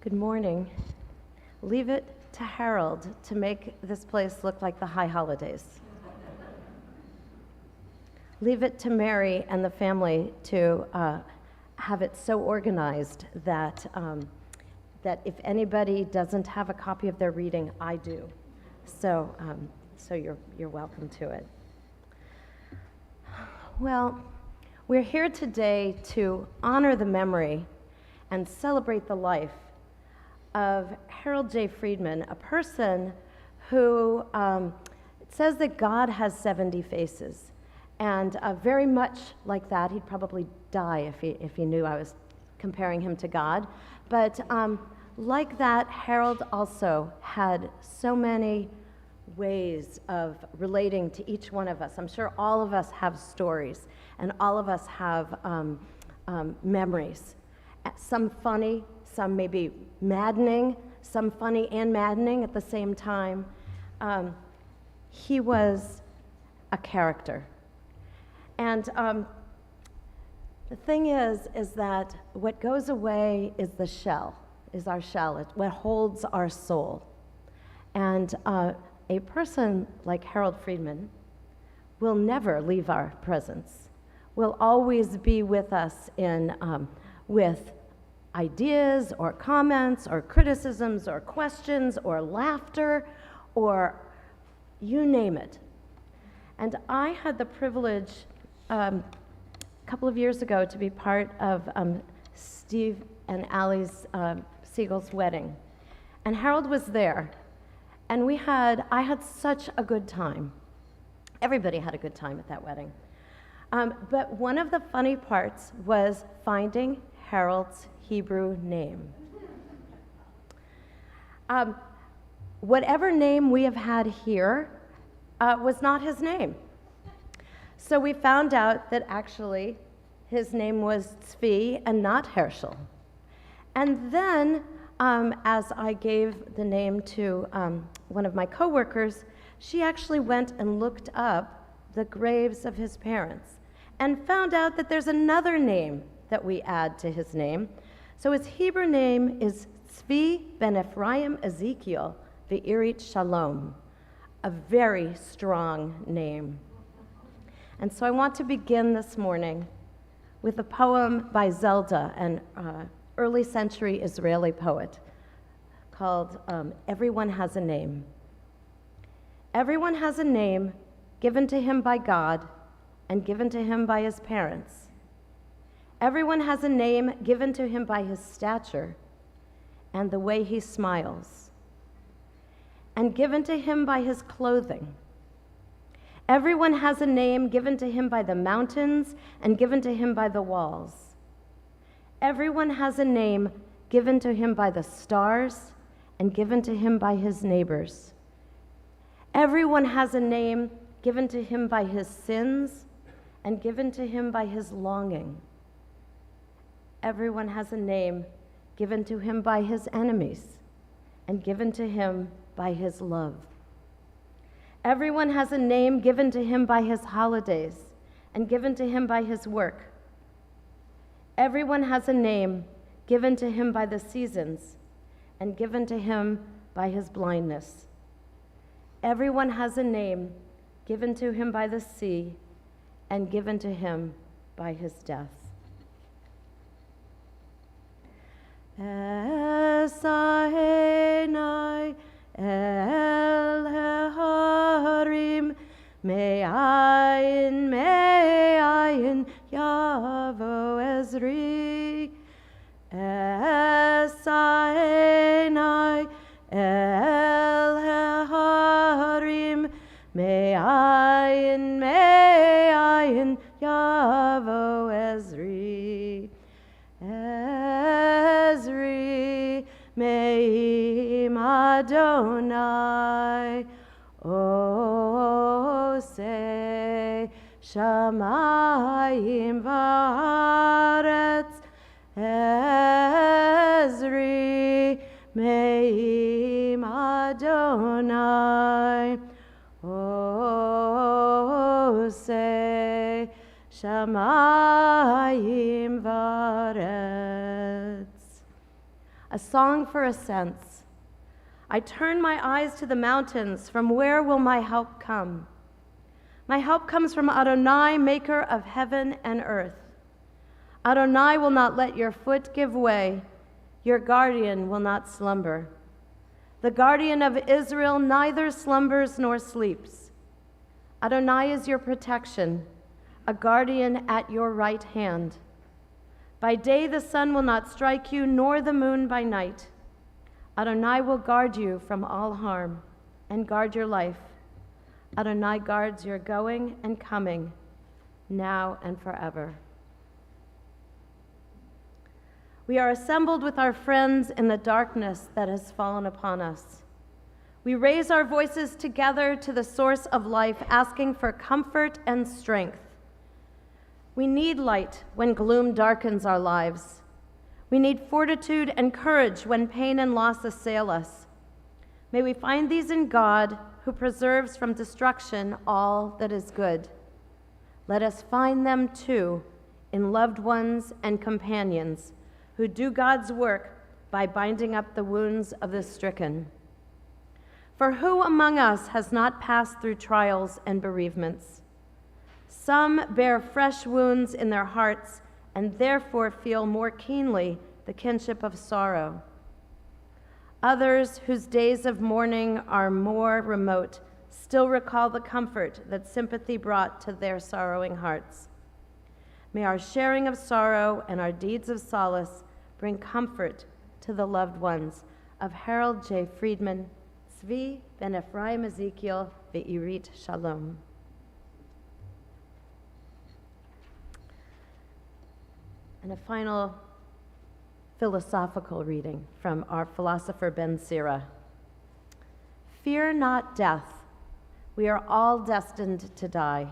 Good morning. Leave it to Harold to make this place look like the high holidays. Leave it to Mary and the family to have it so organized that that if anybody doesn't have a copy of their reading, I do. So you're welcome to it. Well, we're here today to honor the memory and celebrate the life of Harold J. Friedman, a person who it says that God has 70 faces. And very much like that, he'd probably die if he knew I was comparing him to God. But like that, Harold also had so many ways of relating to each one of us. I'm sure all of us have stories, and all of us have memories. Some funny, some maybe maddening, some funny and maddening at the same time. He was a character. And the thing is that what goes away is the shell, is our shell, it's what holds our soul. And a person like Harold Friedman will never leave our presence, will always be with us with ideas or comments or criticisms or questions or laughter or you name it. And I had the privilege a couple of years ago to be part of Steve and Allie's Siegel's wedding. And Harold was there. And I had such a good time. Everybody had a good time at that wedding. But one of the funny parts was finding Harold's Hebrew name. Whatever name we have had here was not his name. So we found out that actually his name was Tzvi and not Herschel. And then as I gave the name to one of my coworkers, she actually went and looked up the graves of his parents and found out that there's another name that we add to his name. So his Hebrew name is Tzvi ben Ephraim Ezekiel Ve'irit Shalom, a very strong name. And so I want to begin this morning with a poem by Zelda, an early century Israeli poet, called Everyone Has a Name. Everyone has a name given to him by God and given to him by his parents. Everyone has a name given to him by his stature and the way he smiles, and given to him by his clothing. Everyone has a name given to him by the mountains and given to him by the walls. Everyone has a name given to him by the stars and given to him by his neighbors. Everyone has a name given to him by his sins and given to him by his longing. Everyone has a name given to him by his enemies and given to him by his love. Everyone has a name given to him by his holidays and given to him by his work. Everyone has a name given to him by the seasons and given to him by his blindness. Everyone has a name given to him by the sea and given to him by his death. Esahenai el harim me'ayin yavo ezri. Esahenai el harim me'ayin yavo ezri. Ezri me'im Adonai oseh shamayim v'aretz. Ezri me'im Adonai oseh shamayim v'aretz. a song for ascents. I turn my eyes to the mountains. From where will my help come? My help comes from Adonai, maker of heaven and earth. Adonai will not let your foot give way. Your guardian will not slumber. The guardian of Israel neither slumbers nor sleeps. Adonai is your protection, a guardian at your right hand. By day the sun will not strike you, nor the moon by night. Adonai will guard you from all harm and guard your life. Adonai guards your going and coming, now and forever. We are assembled with our friends in the darkness that has fallen upon us. We raise our voices together to the source of life, asking for comfort and strength. We need light when gloom darkens our lives. We need fortitude and courage when pain and loss assail us. May we find these in God, who preserves from destruction all that is good. Let us find them, too, in loved ones and companions who do God's work by binding up the wounds of the stricken. For who among us has not passed through trials and bereavements? Some bear fresh wounds in their hearts and therefore feel more keenly the kinship of sorrow. Others, whose days of mourning are more remote, still recall the comfort that sympathy brought to their sorrowing hearts. May our sharing of sorrow and our deeds of solace bring comfort to the loved ones of Harold J. Friedman, Zvi ben Ephraim Ezekiel, ve'irit Shalom. And a final philosophical reading from our philosopher Ben Sira. Fear not death. We are all destined to die.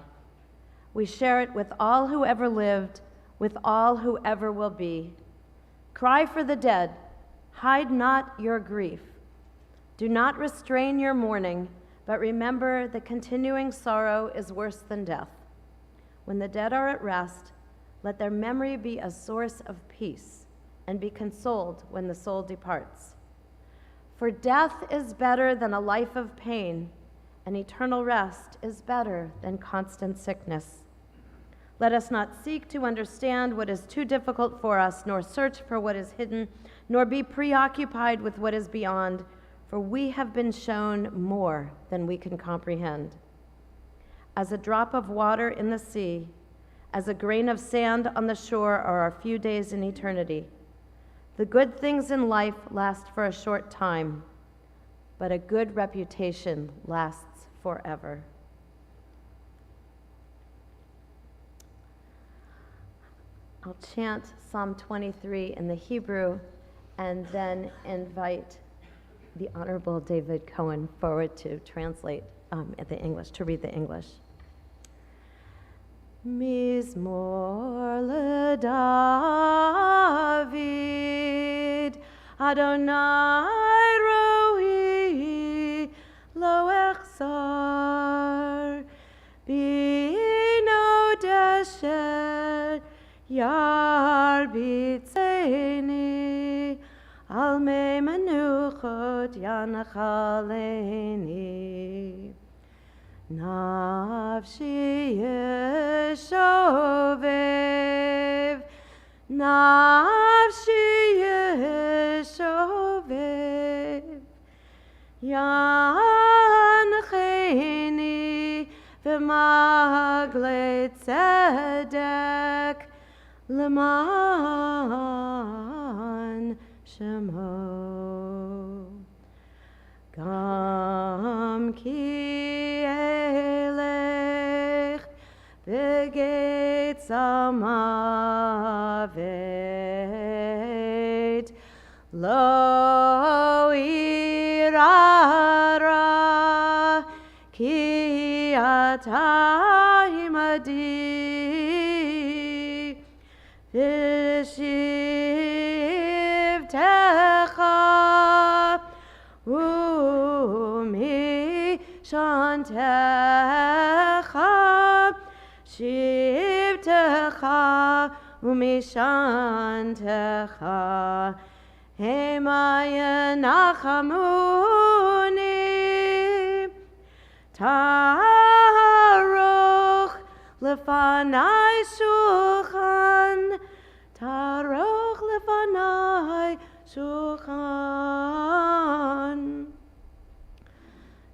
We share it with all who ever lived, with all who ever will be. Cry for the dead. Hide not your grief. Do not restrain your mourning, but remember that continuing sorrow is worse than death. When the dead are at rest, let their memory be a source of peace, and be consoled when the soul departs. For death is better than a life of pain, and eternal rest is better than constant sickness. Let us not seek to understand what is too difficult for us, nor search for what is hidden, nor be preoccupied with what is beyond, for we have been shown more than we can comprehend. As a drop of water in the sea, as a grain of sand on the shore are a few days in eternity. The good things in life last for a short time, but a good reputation lasts forever. I'll chant Psalm 23 in the Hebrew and then invite the Honorable David Cohen forward to translate the English, to read the English. Mizmor LeDavid, Adonai roi lo echsar, bino desher yarbitzeni, al mei menuchot yanachaleni. Nafshi yeshovev, nafshi yeshovev, yancheni v'magle tzedek, leman shemo. Gam ki elech begetz amavet lo irara ki ata imadi v'shivtecha umi shantecha shivtecha umi shantecha Hema Yenachamuni, Taroch lefanai shulchan, Taroch lefanai shulchan,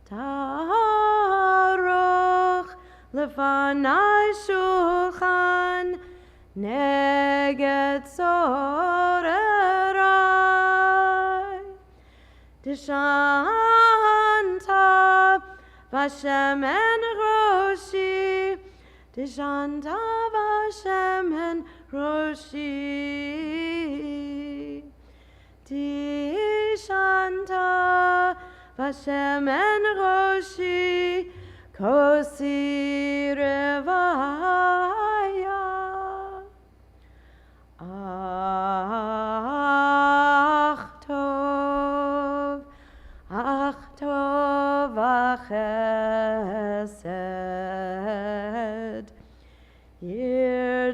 Taroch lefanai shulchan, neged sorerai, Dishanta v'Hashem roshi, Dishanta v'Hashem roshi, Dishanta v'Hashem roshi, kosi revaya. Ach tov v'chesed, yirdefuni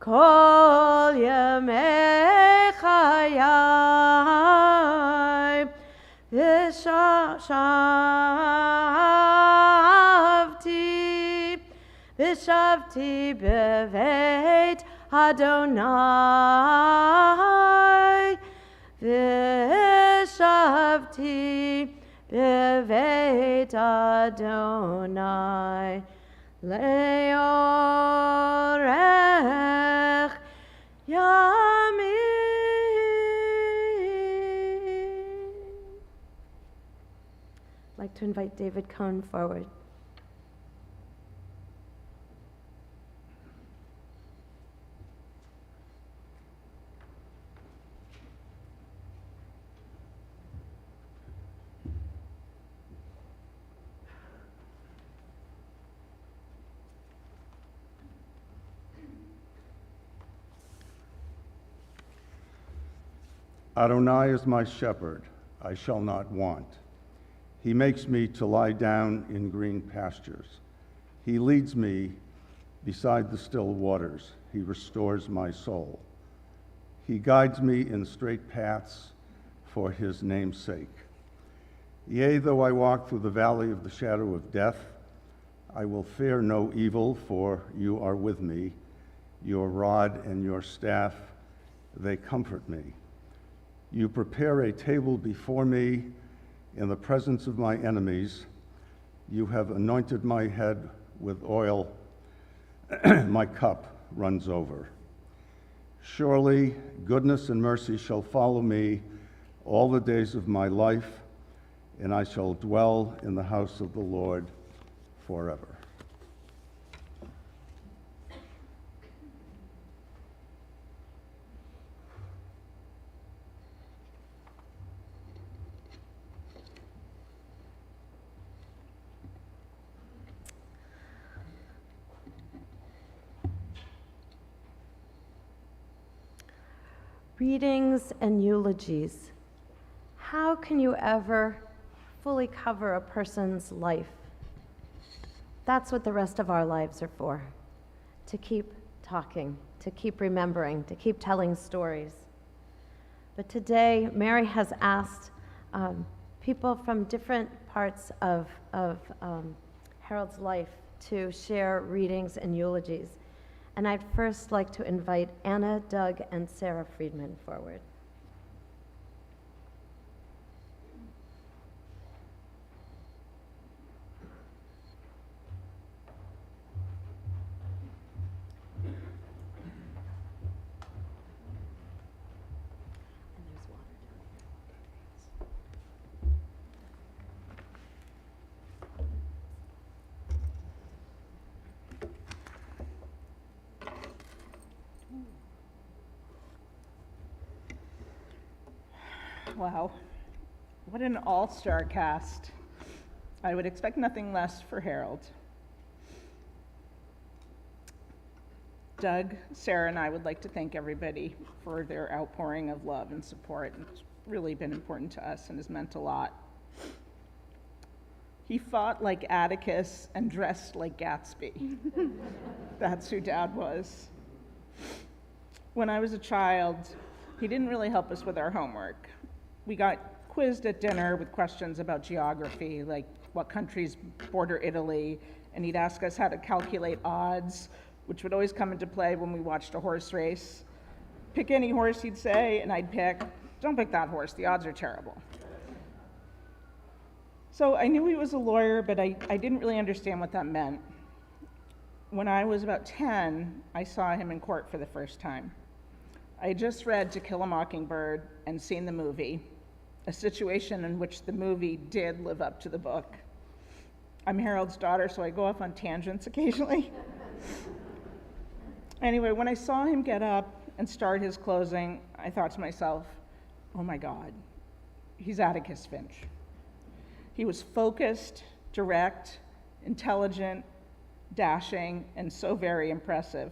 kol yemei chayai, v'shavti beveit Adonai, v'shavti beveit Adonai, leorech yamin. I'd like to invite David Cohn forward. Adonai is my shepherd, I shall not want. He makes me to lie down in green pastures. He leads me beside the still waters. He restores my soul. He guides me in straight paths for his name's sake. Yea, though I walk through the valley of the shadow of death, I will fear no evil, for you are with me. Your rod and your staff, they comfort me. You prepare a table before me in the presence of my enemies. You have anointed my head with oil. My cup runs over. Surely goodness and mercy shall follow me all the days of my life, and I shall dwell in the house of the Lord forever. Readings and eulogies. How can you ever fully cover a person's life? That's what the rest of our lives are for, to keep talking, to keep remembering, to keep telling stories. But today, Mary has asked people from different parts of Harold's life to share readings and eulogies. And I'd first like to invite Anna, Doug, and Sarah Friedman forward. Wow, what an all-star cast. I would expect nothing less for Harold. Doug, Sarah, and I would like to thank everybody for their outpouring of love and support. It's really been important to us and has meant a lot. He fought like Atticus and dressed like Gatsby. That's who Dad was. When I was a child, he didn't really help us with our homework. We got quizzed at dinner with questions about geography, like what countries border Italy, and he'd ask us how to calculate odds, which would always come into play when we watched a horse race. Pick any horse, he'd say, and I'd pick, don't pick that horse, the odds are terrible. So I knew he was a lawyer, but I didn't really understand what that meant. When I was about 10, I saw him in court for the first time. I had just read To Kill a Mockingbird and seen the movie, a situation in which the movie did live up to the book. I'm Harold's daughter, so I go off on tangents occasionally. Anyway, when I saw him get up and start his closing, I thought to myself, oh my God, he's Atticus Finch. He was focused, direct, intelligent, dashing, and so very impressive.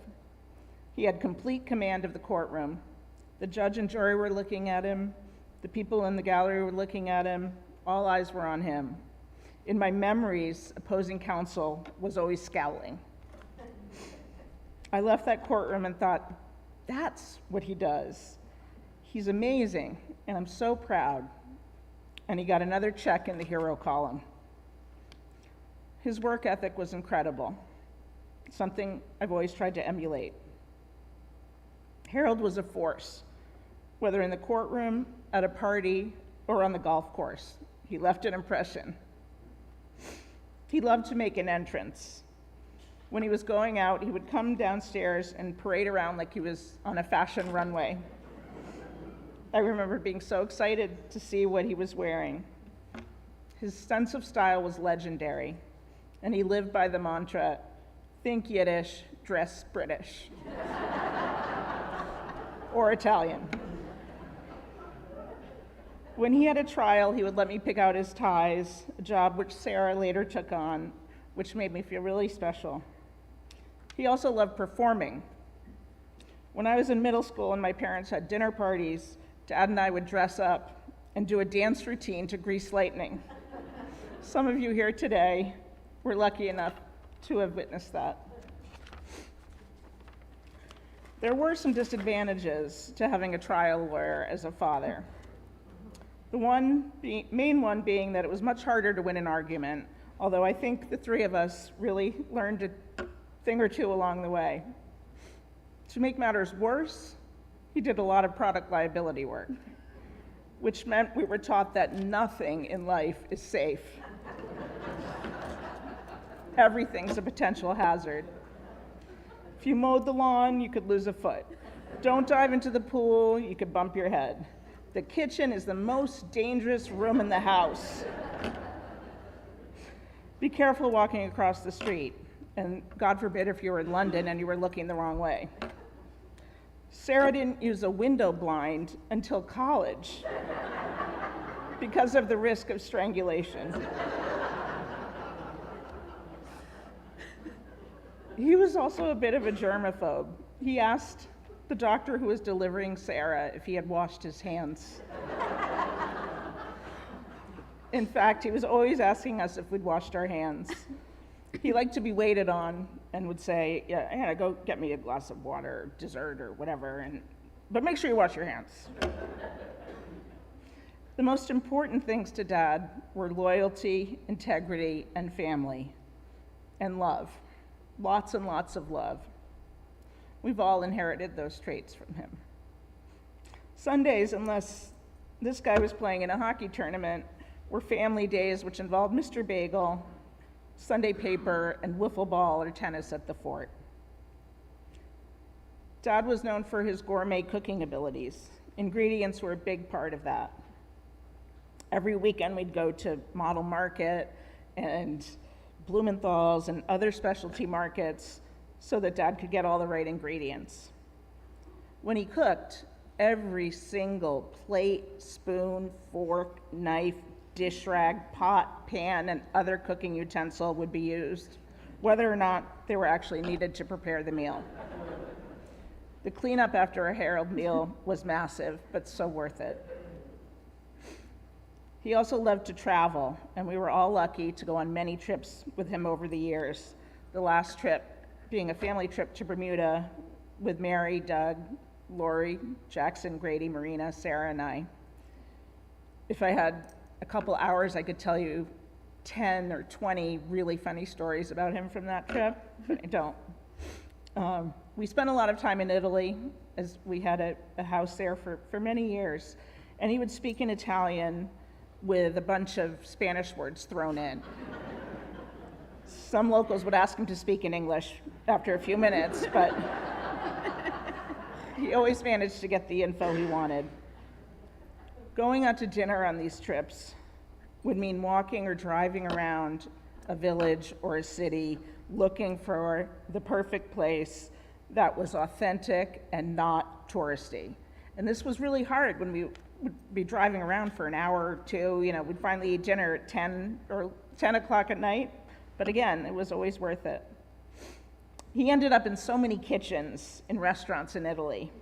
He had complete command of the courtroom. The judge and jury were looking at him. The people in the gallery were looking at him. All eyes were on him. In my memories, opposing counsel was always scowling. I left that courtroom and thought, that's what he does. He's amazing, and I'm so proud. And he got another check in the hero column. His work ethic was incredible, something I've always tried to emulate. Harold was a force, whether in the courtroom, at a party, or on the golf course. He left an impression. He loved to make an entrance. When he was going out, he would come downstairs and parade around like he was on a fashion runway. I remember being so excited to see what he was wearing. His sense of style was legendary, and he lived by the mantra, think Yiddish, dress British. Or Italian. When he had a trial, he would let me pick out his ties, a job which Sarah later took on, which made me feel really special. He also loved performing. When I was in middle school and my parents had dinner parties, Dad and I would dress up and do a dance routine to Grease Lightning. Some of you here today were lucky enough to have witnessed that. There were some disadvantages to having a trial lawyer as a father. The main one being that it was much harder to win an argument, although I think the three of us really learned a thing or two along the way. To make matters worse, he did a lot of product liability work, which meant we were taught that nothing in life is safe. Everything's a potential hazard. If you mowed the lawn, you could lose a foot. Don't dive into the pool, you could bump your head. The kitchen is the most dangerous room in the house. Be careful walking across the street, and God forbid if you were in London and you were looking the wrong way. Sarah didn't use a window blind until college because of the risk of strangulation. He was also a bit of a germaphobe. He asked the doctor who was delivering Sarah if he had washed his hands. In fact, he was always asking us if we'd washed our hands. He liked to be waited on and would say, yeah, Hannah, go get me a glass of water, or dessert, or whatever, but make sure you wash your hands. The most important things to Dad were loyalty, integrity, and family, and love. Lots and lots of love. We've all inherited those traits from him. Sundays, unless this guy was playing in a hockey tournament, were family days which involved Mr. Bagel, Sunday paper, and wiffle ball or tennis at the fort. Dad was known for his gourmet cooking abilities. Ingredients were a big part of that. Every weekend we'd go to Model Market and Blumenthal's and other specialty markets so that Dad could get all the right ingredients. When he cooked, every single plate, spoon, fork, knife, dish rag, pot, pan, and other cooking utensil would be used, whether or not they were actually needed to prepare the meal. The cleanup after a Harold meal was massive, but so worth it. He also loved to travel, and we were all lucky to go on many trips with him over the years. The last trip being a family trip to Bermuda with Mary, Doug, Lori, Jackson, Grady, Marina, Sarah, and I. If I had a couple hours, I could tell you 10 or 20 really funny stories about him from that trip, but I don't. We spent a lot of time in Italy, as we had a house there for many years, and he would speak in Italian with a bunch of Spanish words thrown in. Some locals would ask him to speak in English after a few minutes, but he always managed to get the info he wanted. Going out to dinner on these trips would mean walking or driving around a village or a city looking for the perfect place that was authentic and not touristy. And this was really hard when we would be driving around for an hour or two. We'd finally eat dinner at 10 o'clock at night. But again, it was always worth it. He ended up in so many kitchens in restaurants in Italy,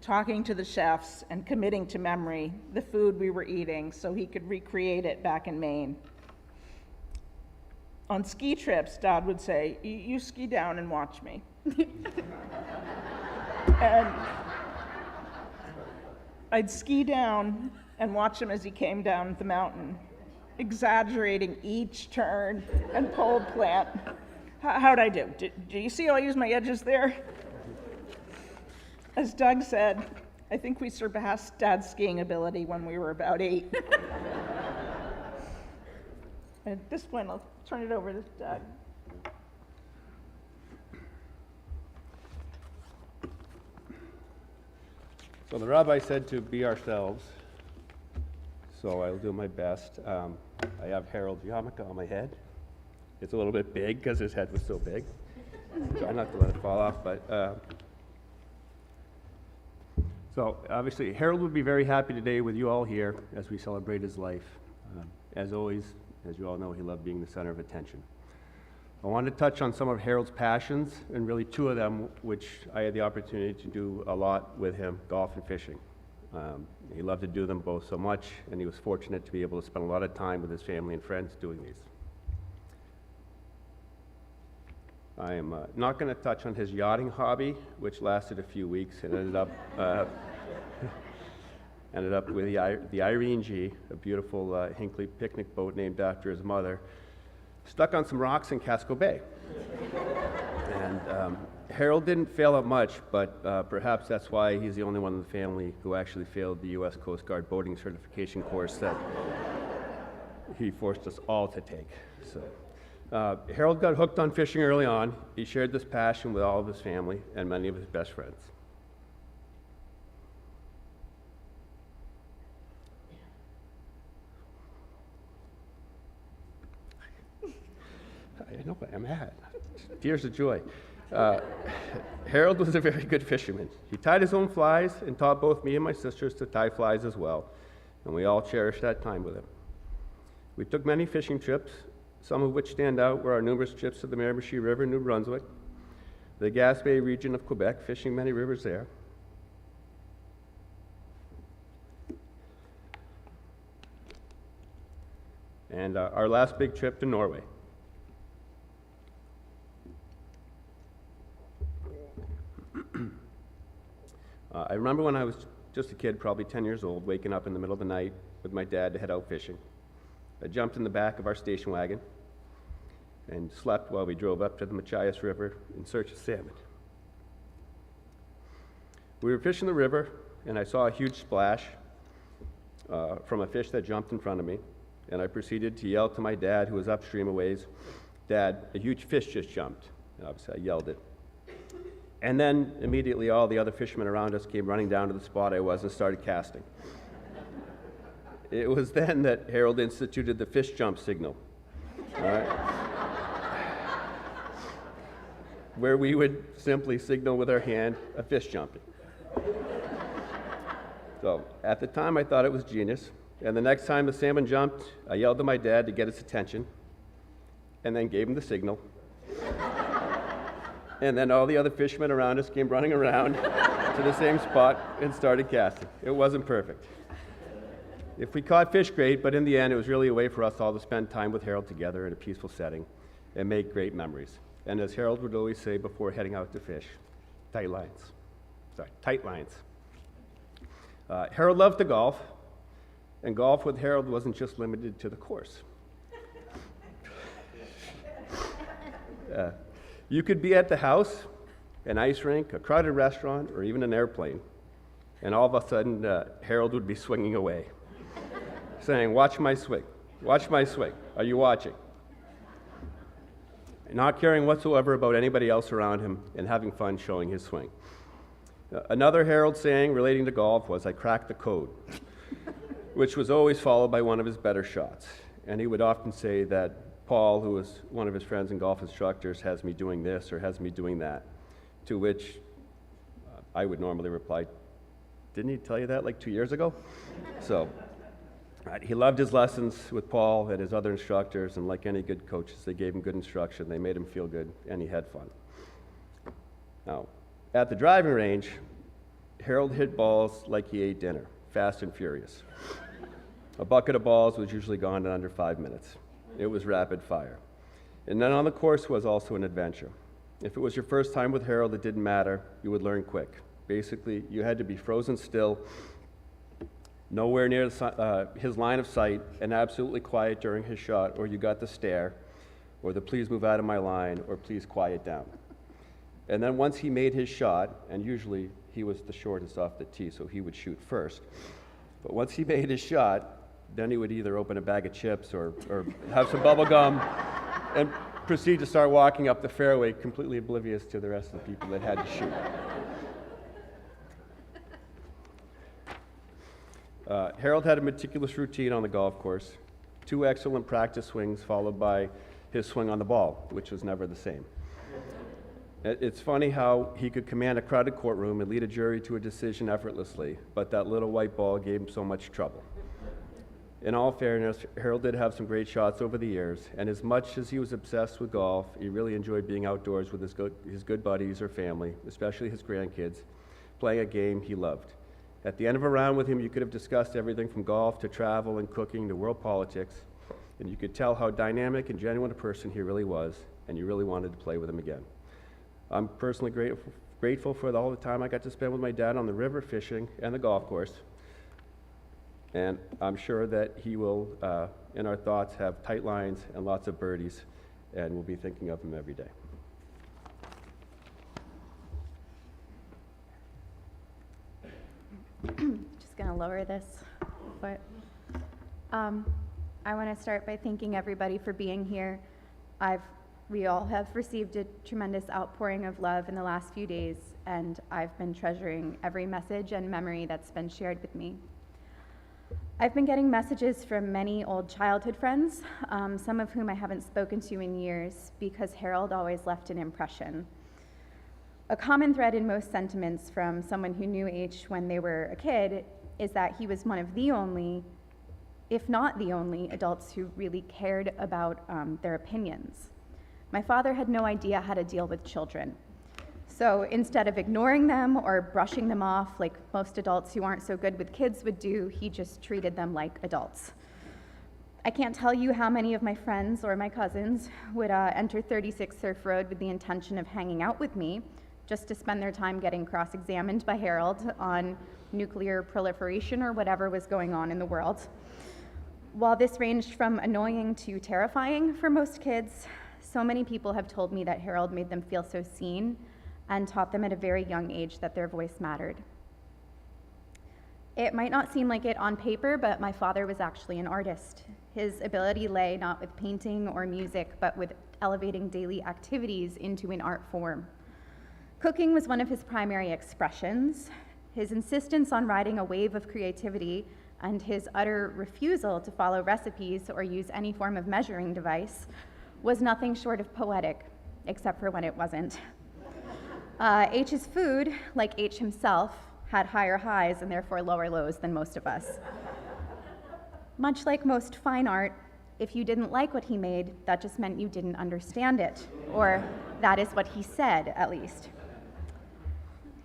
talking to the chefs and committing to memory the food we were eating so he could recreate it back in Maine. On ski trips, Dad would say, "You ski down and watch me." And I'd ski down and watch him as he came down the mountain, exaggerating each turn and pole plant. How'd I do? Do you see how I use my edges there? As Doug said, I think we surpassed Dad's skiing ability when we were about 8. At this point, I'll turn it over to Doug. So the rabbi said to be ourselves, so I'll do my best. I have Harold's yarmulke on my head. It's a little bit big because his head was so big. Try not to let it fall off, but so obviously Harold would be very happy today with you all here as we celebrate his life. As always, as you all know, he loved being the center of attention. I wanted to touch on some of Harold's passions, and really 2 of them, which I had the opportunity to do a lot with him, golf and fishing. He loved to do them both so much, and he was fortunate to be able to spend a lot of time with his family and friends doing these. I am not going to touch on his yachting hobby, which lasted a few weeks and ended up with the Irene G, a beautiful Hinckley picnic boat named after his mother, stuck on some rocks in Casco Bay. And Harold didn't fail at much, but perhaps that's why he's the only one in the family who actually failed the U.S. Coast Guard boating certification course that he forced us all to take. So, Harold got hooked on fishing early on. He shared this passion with all of his family and many of his best friends. I know I'm at. Tears of joy. Harold was a very good fisherman. He tied his own flies and taught both me and my sisters to tie flies as well, and we all cherished that time with him. We took many fishing trips, some of which stand out were our numerous trips to the Miramichi River in New Brunswick, the Gaspé region of Quebec, fishing many rivers there. And our last big trip to Norway. I remember when I was just a kid, probably 10 years old, waking up in the middle of the night with my dad to head out fishing. I jumped in the back of our station wagon and slept while we drove up to the Machias River in search of salmon. We were fishing the river, and I saw a huge splash from a fish that jumped in front of me, and I proceeded to yell to my dad, who was upstream a ways, "Dad, a huge fish just jumped." And obviously I yelled it. And then immediately all the other fishermen around us came running down to the spot I was and started casting. It was then that Harold instituted the fish jump signal, all right? Where we would simply signal with our hand a fish jumping. So at the time I thought it was genius, and the next time the salmon jumped, I yelled to my dad to get his attention, and then gave him the signal. And then all the other fishermen around us came running around to the same spot and started casting. It wasn't perfect. If we caught fish, great, but in the end, it was really a way for us all to spend time with Harold together in a peaceful setting and make great memories. And as Harold would always say before heading out to fish, tight lines. Harold loved to golf, and golf with Harold wasn't just limited to the course. You could be at the house, an ice rink, a crowded restaurant, or even an airplane, and all of a sudden, Harold would be swinging away, saying, "Watch my swing, watch my swing, are you watching?" Not caring whatsoever about anybody else around him and having fun showing his swing. Another Harold saying relating to golf was, "I cracked the code," which was always followed by one of his better shots. And he would often say that Paul, who was one of his friends and golf instructors, has me doing this or has me doing that, to which I would normally reply, "Didn't he tell you that like 2 years ago?" So he loved his lessons with Paul and his other instructors, and like any good coaches, they gave him good instruction, they made him feel good, and he had fun. Now, at the driving range, Harold hit balls like he ate dinner, fast and furious. A bucket of balls was usually gone in under 5 minutes. It was rapid fire. And then on the course was also an adventure. If it was your first time with Harold, it didn't matter. You would learn quick. Basically, you had to be frozen still, nowhere near his line of sight, and absolutely quiet during his shot, or you got the stare, or the "please move out of my line," or "please quiet down." And then once he made his shot, and usually he was the shortest off the tee, so he would shoot first. But once he made his shot, then he would either open a bag of chips or have some bubble gum and proceed to start walking up the fairway, completely oblivious to the rest of the people that had to shoot. Harold had a meticulous routine on the golf course, 2 excellent practice swings followed by his swing on the ball, which was never the same. It's funny how he could command a crowded courtroom and lead a jury to a decision effortlessly, but that little white ball gave him so much trouble. In all fairness, Harold did have some great shots over the years, and as much as he was obsessed with golf, he really enjoyed being outdoors with his good buddies or family, especially his grandkids, playing a game he loved. At the end of a round with him, you could have discussed everything from golf to travel and cooking to world politics, and you could tell how dynamic and genuine a person he really was, and you really wanted to play with him again. I'm personally grateful for all the time I got to spend with my dad on the river, fishing, and the golf course. And I'm sure that he will, in our thoughts, have tight lines and lots of birdies, and we'll be thinking of him every day. Just going to lower this foot. I want to start by thanking everybody for being here. We all have received a tremendous outpouring of love in the last few days, and I've been treasuring every message and memory that's been shared with me. I've been getting messages from many old childhood friends, some of whom I haven't spoken to in years, because Harold always left an impression. A common thread in most sentiments from someone who knew H when they were a kid is that he was one of the only, if not the only, adults who really cared about their opinions. My father had no idea how to deal with children. So instead of ignoring them or brushing them off like most adults who aren't so good with kids would do, he just treated them like adults. I can't tell you how many of my friends or my cousins would enter 36 Surf Road with the intention of hanging out with me, just to spend their time getting cross-examined by Harold on nuclear proliferation or whatever was going on in the world. While this ranged from annoying to terrifying for most kids, so many people have told me that Harold made them feel so seen and taught them at a very young age that their voice mattered. It might not seem like it on paper, but my father was actually an artist. His ability lay not with painting or music, but with elevating daily activities into an art form. Cooking was one of his primary expressions. His insistence on riding a wave of creativity and his utter refusal to follow recipes or use any form of measuring device was nothing short of poetic, except for when it wasn't. H's food, like H himself, had higher highs and therefore lower lows than most of us. Much like most fine art, if you didn't like what he made, that just meant you didn't understand it, or that is what he said, at least.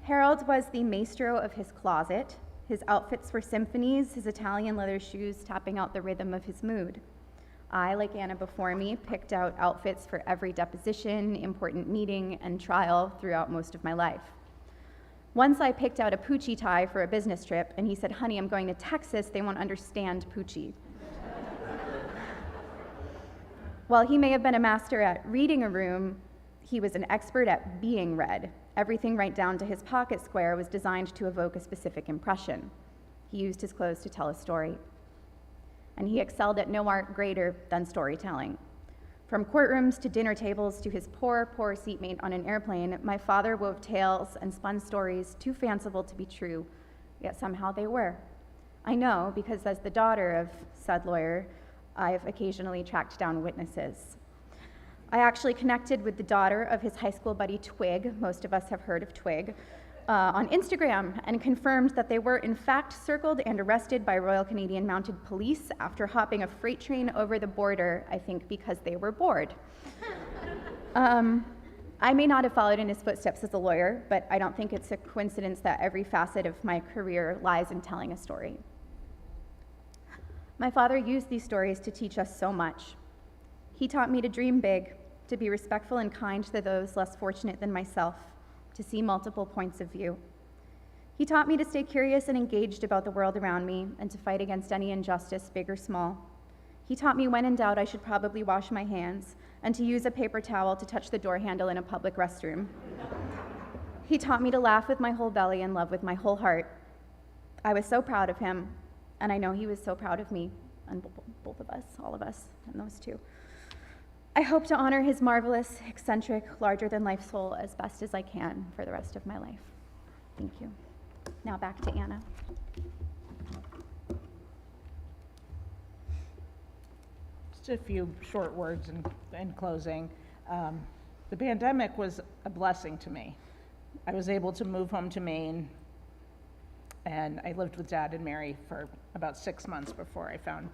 Harold was the maestro of his closet. His outfits were symphonies, his Italian leather shoes tapping out the rhythm of his mood. I, like Anna before me, picked out outfits for every deposition, important meeting, and trial throughout most of my life. Once I picked out a Poochie tie for a business trip, and he said, "Honey, I'm going to Texas, they won't understand Poochie." While he may have been a master at reading a room, he was an expert at being read. Everything right down to his pocket square was designed to evoke a specific impression. He used his clothes to tell a story. And he excelled at no art greater than storytelling. From courtrooms to dinner tables to his poor seatmate on an airplane, my father wove tales and spun stories too fanciful to be true, yet somehow they were. I know because as the daughter of said lawyer, I've occasionally tracked down witnesses. I actually connected with the daughter of his high school buddy Twig, most of us have heard of Twig, on Instagram, and confirmed that they were in fact circled and arrested by Royal Canadian Mounted Police after hopping a freight train over the border, I think because they were bored. I may not have followed in his footsteps as a lawyer, but I don't think it's a coincidence that every facet of my career lies in telling a story. My father used these stories to teach us so much. He taught me to dream big, to be respectful and kind to those less fortunate than myself, to see multiple points of view. He taught me to stay curious and engaged about the world around me and to fight against any injustice, big or small. He taught me when in doubt I should probably wash my hands and to use a paper towel to touch the door handle in a public restroom. He taught me to laugh with my whole belly and love with my whole heart. I was so proud of him, and I know he was so proud of me, and both of us, all of us, and those two. I hope to honor his marvelous, eccentric, larger-than-life soul as best as I can for the rest of my life. Thank you. Now back to Anna. Just a few short words in closing. The pandemic was a blessing to me. I was able to move home to Maine, and I lived with Dad and Mary for about 6 months before I found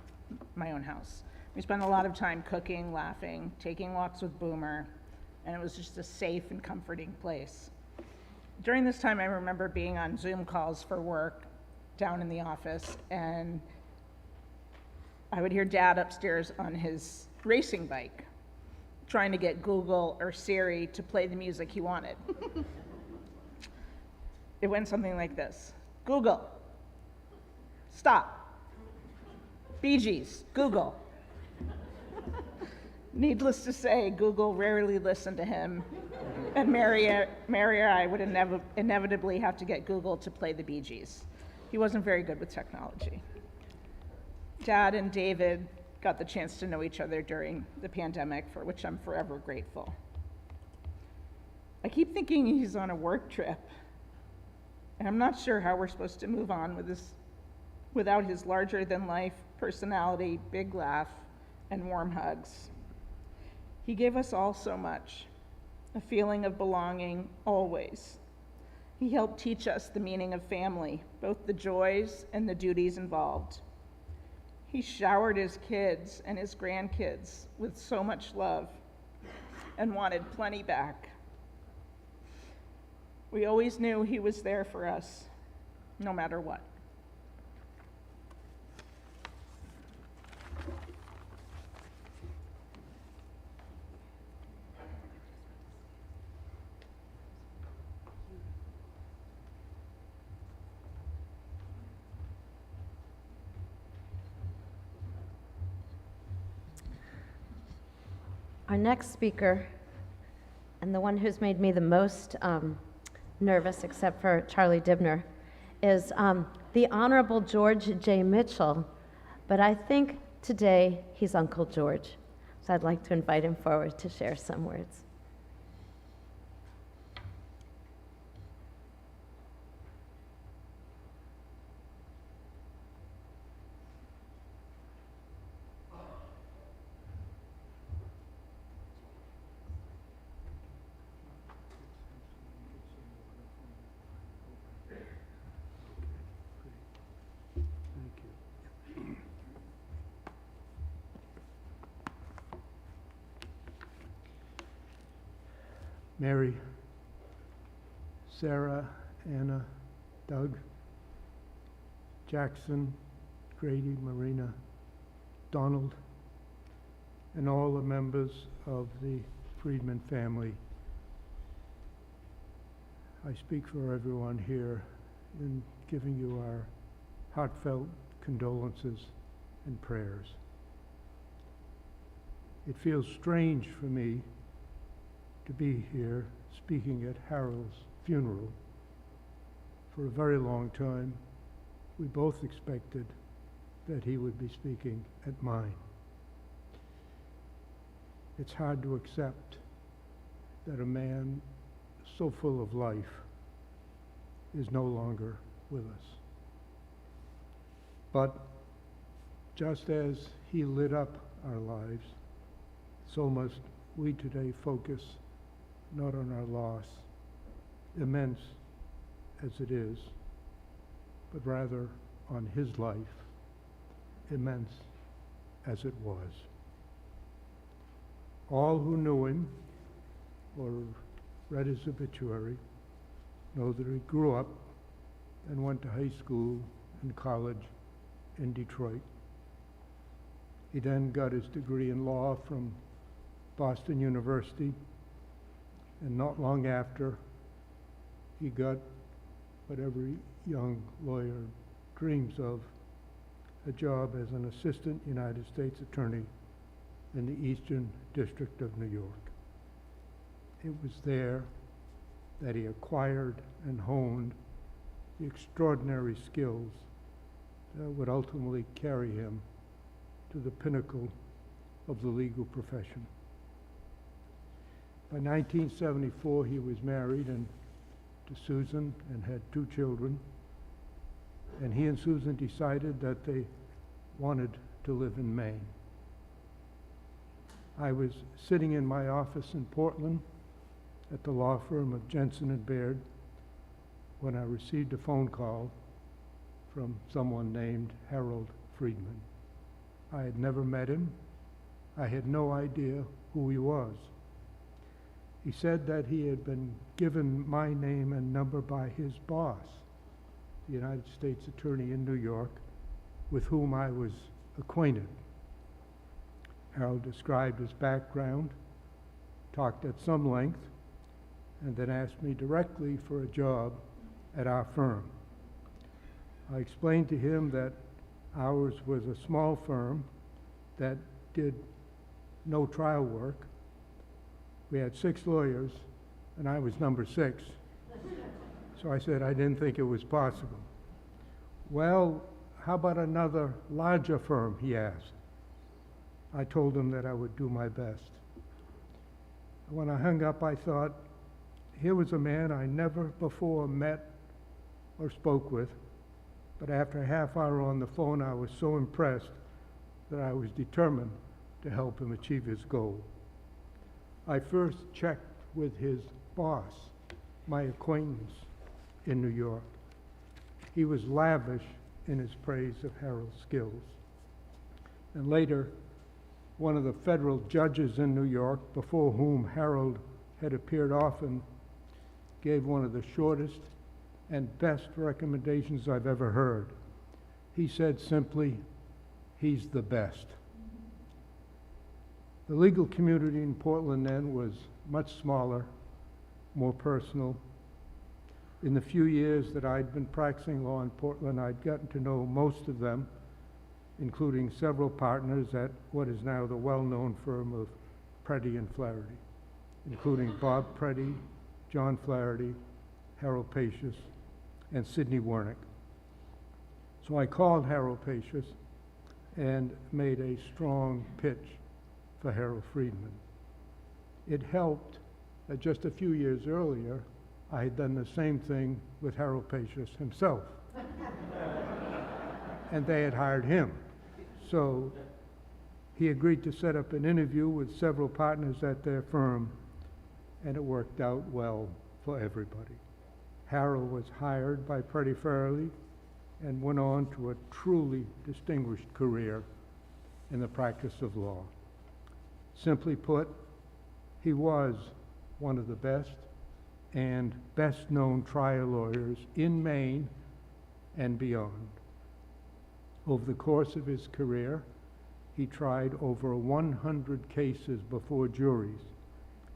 my own house. We spent a lot of time cooking, laughing, taking walks with Boomer, and it was just a safe and comforting place. During this time, I remember being on Zoom calls for work down in the office, and I would hear Dad upstairs on his racing bike trying to get Google or Siri to play the music he wanted. It went something like this. Google, stop. Bee Gees, Google. Needless to say, Google rarely listened to him, and Mary or I would inevitably have to get Google to play the Bee Gees. He wasn't very good with technology. Dad and David got the chance to know each other during the pandemic, for which I'm forever grateful. I keep thinking he's on a work trip, and I'm not sure how we're supposed to move on with this without his larger-than-life personality, big laugh, and warm hugs. He gave us all so much, a feeling of belonging always. He helped teach us the meaning of family, both the joys and the duties involved. He showered his kids and his grandkids with so much love and wanted plenty back. We always knew he was there for us, no matter what. Our next speaker, and the one who's made me the most nervous, except for Charlie Dibner, is the Honorable George J. Mitchell, but I think today he's Uncle George, so I'd like to invite him forward to share some words. Mary, Sarah, Anna, Doug, Jackson, Grady, Marina, Donald, and all the members of the Friedman family. I speak for everyone here in giving you our heartfelt condolences and prayers. It feels strange for me to be here speaking at Harold's funeral. For a very long time, we both expected that he would be speaking at mine. It's hard to accept that a man so full of life is no longer with us. But just as he lit up our lives, so must we today focus not on our loss, immense as it is, but rather on his life, immense as it was. All who knew him or read his obituary know that he grew up and went to high school and college in Detroit. He then got his degree in law from Boston University, and not long after, he got what every young lawyer dreams of, a job as an assistant United States attorney in the Eastern District of New York. It was there that he acquired and honed the extraordinary skills that would ultimately carry him to the pinnacle of the legal profession. By 1974, he was married to Susan and had 2 children, and he and Susan decided that they wanted to live in Maine. I was sitting in my office in Portland at the law firm of Jensen and Baird when I received a phone call from someone named Harold Friedman. I had never met him. I had no idea who he was. He said that he had been given my name and number by his boss, the United States Attorney in New York, with whom I was acquainted. Harold described his background, talked at some length, and then asked me directly for a job at our firm. I explained to him that ours was a small firm that did no trial work. We had 6 lawyers, and I was number 6. So I said I didn't think it was possible. Well, how about another larger firm, he asked. I told him that I would do my best. When I hung up, I thought, here was a man I never before met or spoke with, but after a half hour on the phone, I was so impressed that I was determined to help him achieve his goal. I first checked with his boss, my acquaintance in New York. He was lavish in his praise of Harold's skills. And later, one of the federal judges in New York, before whom Harold had appeared often, gave one of the shortest and best recommendations I've ever heard. He said simply, he's the best. The legal community in Portland then was much smaller, more personal. In the few years that I'd been practicing law in Portland, I'd gotten to know most of them, including several partners at what is now the well-known firm of Preddy and Flaherty, including Bob Preddy, John Flaherty, Harold Pacious, and Sidney Wernick. So I called Harold Pacious and made a strong pitch for Harold Friedman. It helped that just a few years earlier, I had done the same thing with Harold Pacious himself. And they had hired him. So he agreed to set up an interview with several partners at their firm, and it worked out well for everybody. Harold was hired by Preddy Flaherty and went on to a truly distinguished career in the practice of law. Simply put, he was one of the best and best-known trial lawyers in Maine and beyond. Over the course of his career, he tried over 100 cases before juries,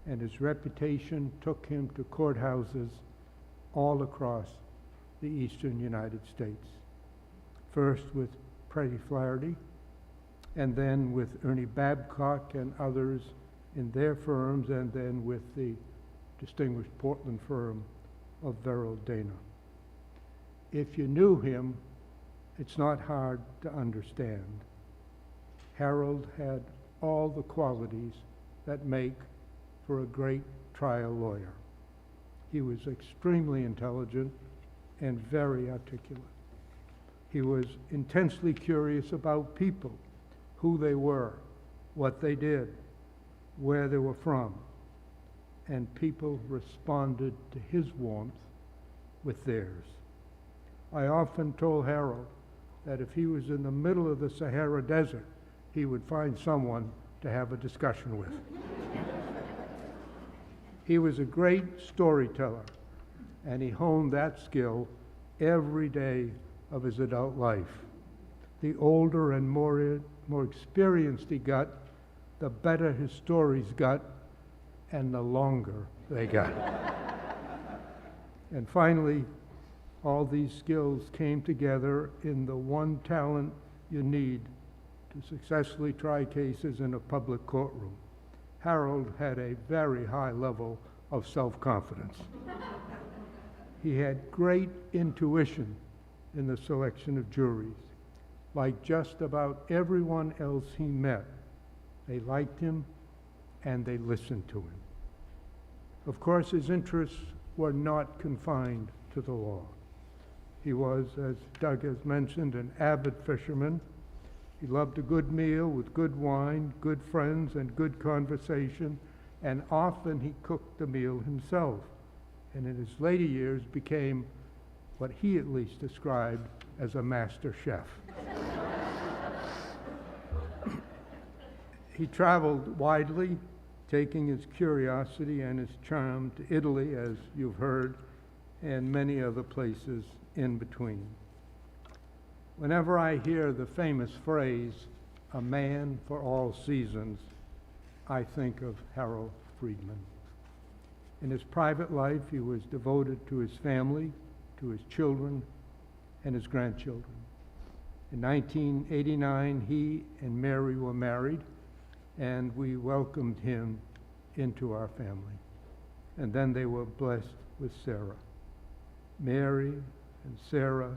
and his reputation took him to courthouses all across the eastern United States. First with Freddie Flaherty, and then with Ernie Babcock and others in their firms, and then with the distinguished Portland firm of Verrill Dana. If you knew him, it's not hard to understand. Harold had all the qualities that make for a great trial lawyer. He was extremely intelligent and very articulate. He was intensely curious about people, who they were, what they did, where they were from, and people responded to his warmth with theirs. I often told Harold that if he was in the middle of the Sahara Desert, he would find someone to have a discussion with. He was a great storyteller, and he honed that skill every day of his adult life. The older and more experienced he got, the better his stories got, and the longer they got. And finally, all these skills came together in the one talent you need to successfully try cases in a public courtroom. Harold had a very high level of self-confidence. He had great intuition in the selection of juries. Like just about everyone else he met, they liked him and they listened to him. Of course, his interests were not confined to the law. He was, as Doug has mentioned, an avid fisherman. He loved a good meal with good wine, good friends, and good conversation, and often he cooked the meal himself, and in his later years became what he at least described as a master chef. He traveled widely, taking his curiosity and his charm to Italy, as you've heard, and many other places in between. Whenever I hear the famous phrase, "a man for all seasons," I think of Harold Friedman. In his private life, he was devoted to his family, to his children, and his grandchildren. In 1989, he and Mary were married, and we welcomed him into our family. And then they were blessed with Sarah. Mary and Sarah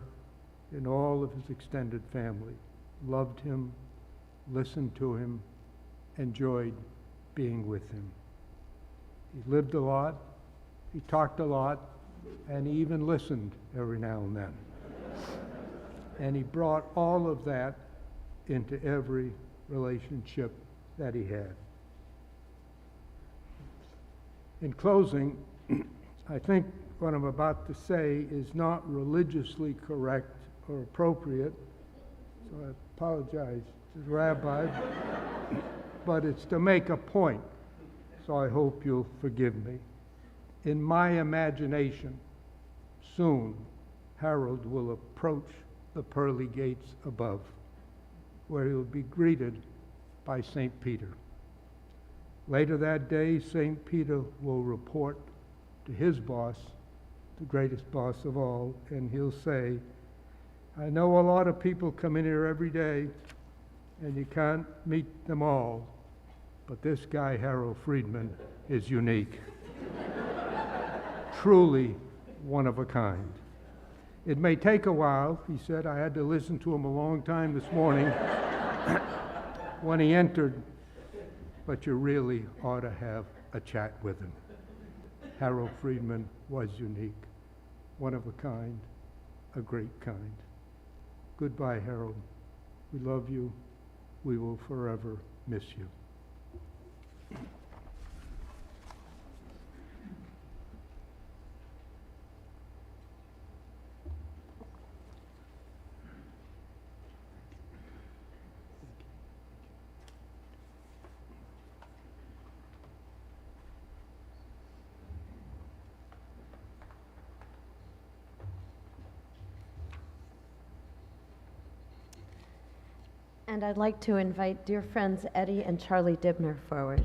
and all of his extended family loved him, listened to him, enjoyed being with him. He lived a lot, he talked a lot, and he even listened every now and then. And he brought all of that into every relationship that he had. In closing, I think what I'm about to say is not religiously correct or appropriate, so I apologize to the rabbi, but it's to make a point, so I hope you'll forgive me. In my imagination, soon Harold will approach the pearly gates above, where he'll be greeted by St. Peter. Later that day, St. Peter will report to his boss, the greatest boss of all, and he'll say, "I know a lot of people come in here every day, and you can't meet them all, but this guy, Harold Friedman, is unique. Truly one of a kind. It may take a while," he said. I had to listen to him a long time this morning when he entered, "but you really ought to have a chat with him." Harold Friedman was unique, one of a kind, a great kind. Goodbye, Harold. We love you. We will forever miss you. And I'd like to invite dear friends Eddie and Charlie Dibner forward.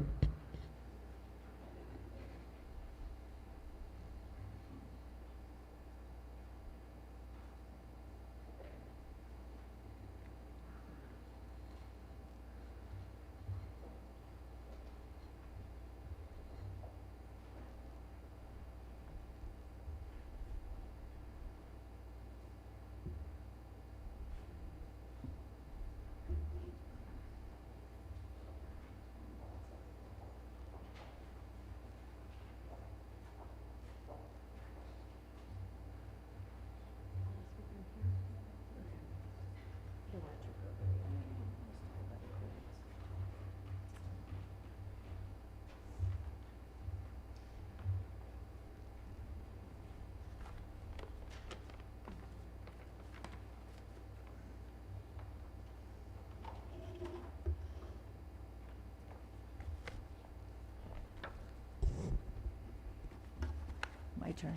My turn.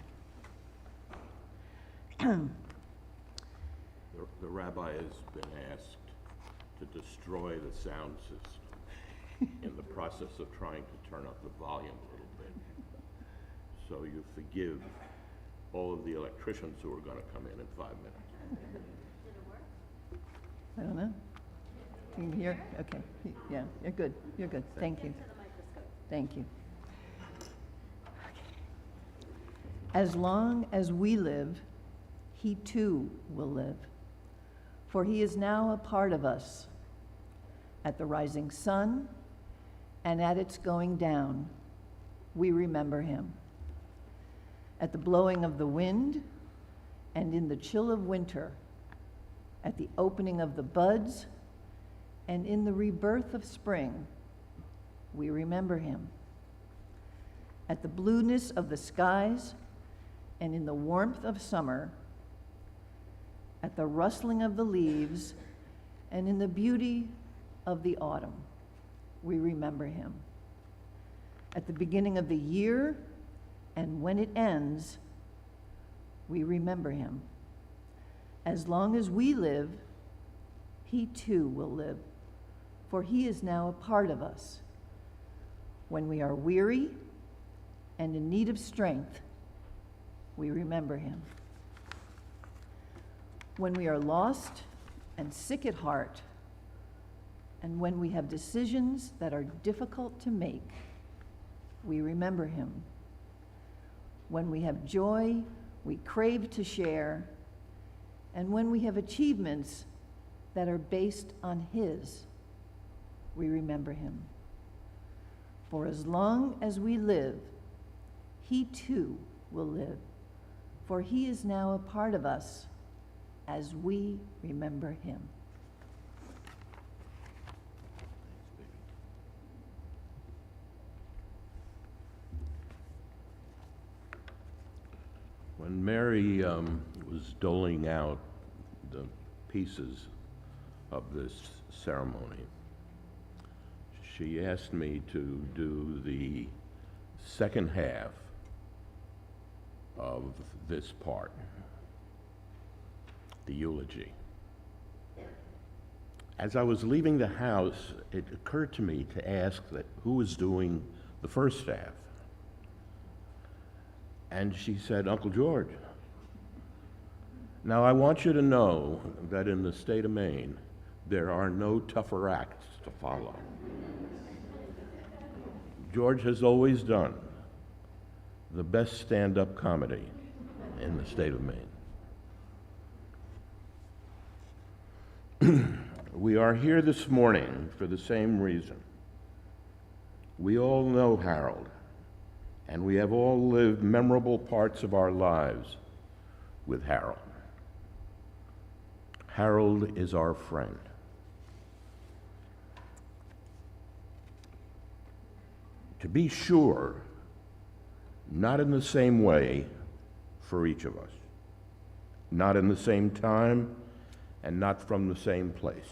The rabbi has been asked to destroy the sound system in the process of trying to turn up the volume a little bit. So you forgive all of the electricians who are going to come in 5 minutes. I don't know. Can you hear? Okay. Yeah, you're good. You're good. Thank you. Thank you. As long as we live, he too will live. For he is now a part of us. At the rising sun and at its going down, we remember him. At the blowing of the wind and in the chill of winter, at the opening of the buds and in the rebirth of spring, we remember him. At the blueness of the skies and in the warmth of summer, at the rustling of the leaves and in the beauty of the autumn, we remember him. At the beginning of the year and when it ends, we remember him. As long as we live, he too will live, for he is now a part of us. When we are weary and in need of strength, we remember him. When we are lost and sick at heart, and when we have decisions that are difficult to make, we remember him. When we have joy we crave to share, and when we have achievements that are based on his, we remember him. For as long as we live, he too will live, for he is now a part of us as we remember him. When Mary was doling out the pieces of this ceremony, she asked me to do the second half of this part, the eulogy. As I was leaving the house, it occurred to me to ask that who was doing the first half. And she said, Uncle George. Now I want you to know that in the state of Maine, there are no tougher acts to follow. George has always done the best stand-up comedy in the state of Maine. We are here this morning for the same reason. We all know Harold, and we have all lived memorable parts of our lives with Harold. Harold is our friend. To be sure, not in the same way for each of us, not in the same time, and not from the same place.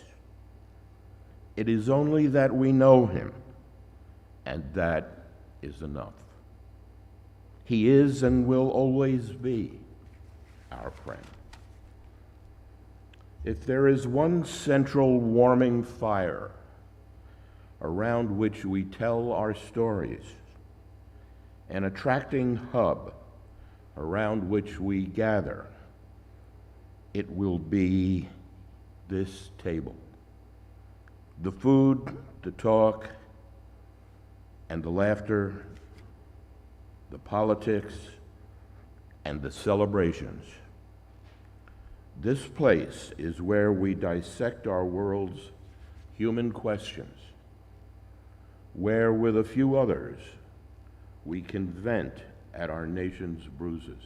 It is only that we know him, and that is enough. He is and will always be our friend. If there is one central warming fire around which we tell our stories, an attracting hub around which we gather, it will be this table. The food, the talk, and the laughter, the politics, and the celebrations. This place is where we dissect our world's human questions, where with a few others we can vent at our nation's bruises.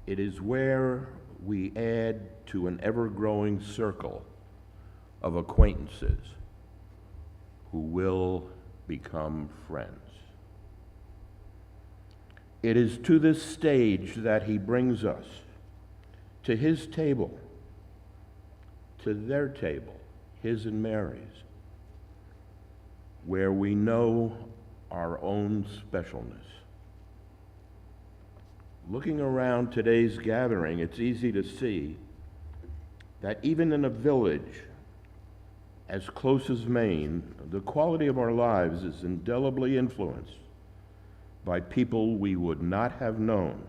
It is where we add to an ever-growing circle of acquaintances who will become friends. It is to this stage that he brings us, to his table, to their table, his and Mary's, where we know our own specialness. Looking around today's gathering, it's easy to see that even in a village as close as Maine, the quality of our lives is indelibly influenced by people we would not have known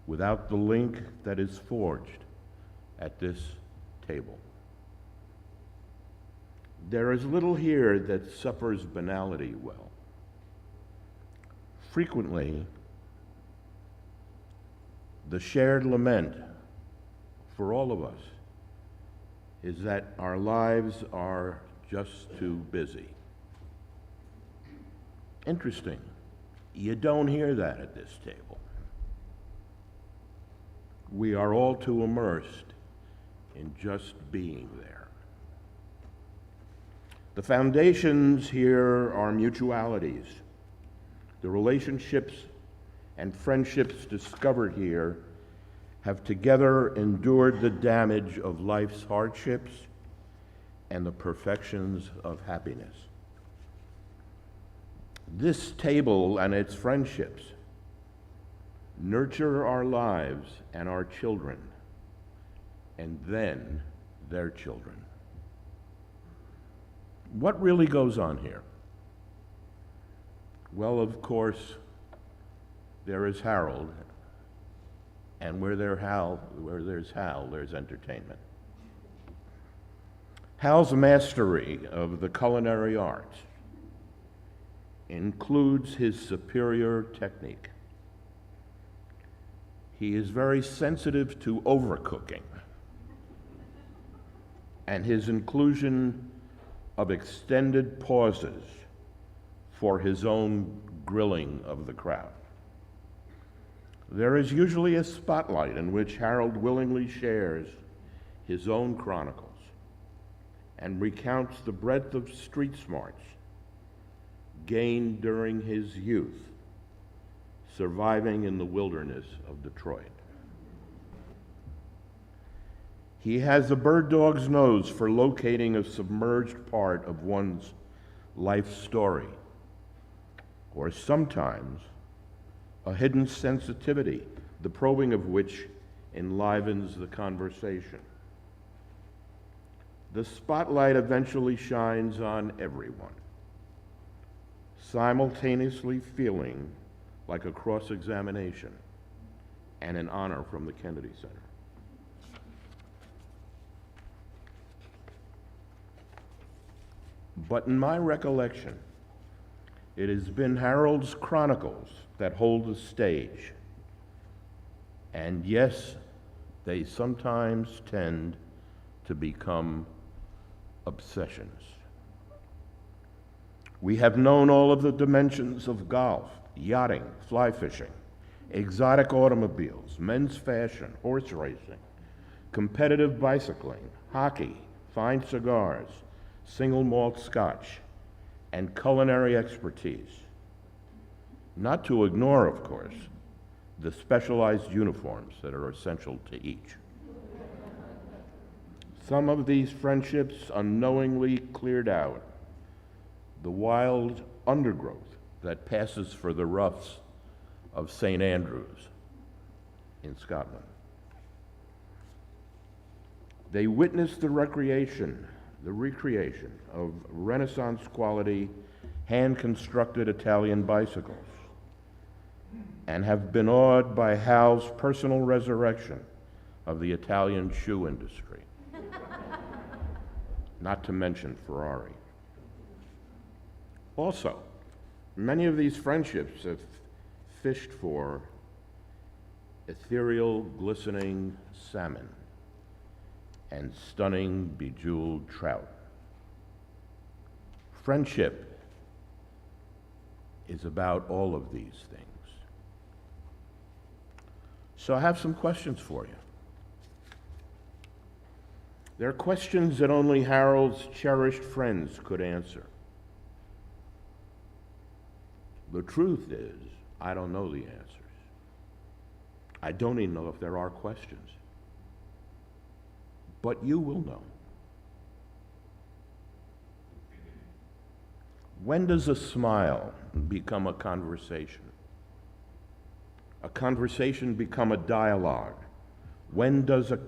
without the link that is forged at this table. There is little here that suffers banality well. Frequently, the shared lament for all of us is that our lives are just too busy. Interesting. You don't hear that at this table. We are all too immersed in just being there. The foundations here are mutualities. The relationships and friendships discovered here have together endured the damage of life's hardships and the perfections of happiness. This table and its friendships nurture our lives and our children, and then their children. What really goes on here? Well, of course, there is Harold, and where there's Hal, there's entertainment. Hal's mastery of the culinary arts includes his superior technique. He is very sensitive to overcooking, and his inclusion of extended pauses for his own grilling of the crowd. There is usually a spotlight in which Harold willingly shares his own chronicles and recounts the breadth of street smarts gained during his youth, surviving in the wilderness of Detroit. He has a bird dog's nose for locating a submerged part of one's life story, or sometimes a hidden sensitivity, the probing of which enlivens the conversation. The spotlight eventually shines on everyone, simultaneously feeling like a cross-examination and an honor from the Kennedy Center. But in my recollection, it has been Harold's chronicles that hold the stage. And yes, they sometimes tend to become obsessions. We have known all of the dimensions of golf, yachting, fly fishing, exotic automobiles, men's fashion, horse racing, competitive bicycling, hockey, fine cigars, single malt scotch, and culinary expertise. Not to ignore, of course, the specialized uniforms that are essential to each. Some of these friendships unknowingly cleared out the wild undergrowth that passes for the roughs of St. Andrews in Scotland. They witnessed the recreation of Renaissance quality hand-constructed Italian bicycles and have been awed by Hal's personal resurrection of the Italian shoe industry, not to mention Ferrari. Also, many of these friendships have fished for ethereal, glistening salmon and stunning, bejeweled trout. Friendship is about all of these things. So I have some questions for you. They're questions that only Harold's cherished friends could answer. The truth is, I don't know the answers. I don't even know if there are questions. But you will know. When does a smile become a conversation? A conversation become a dialogue? When does a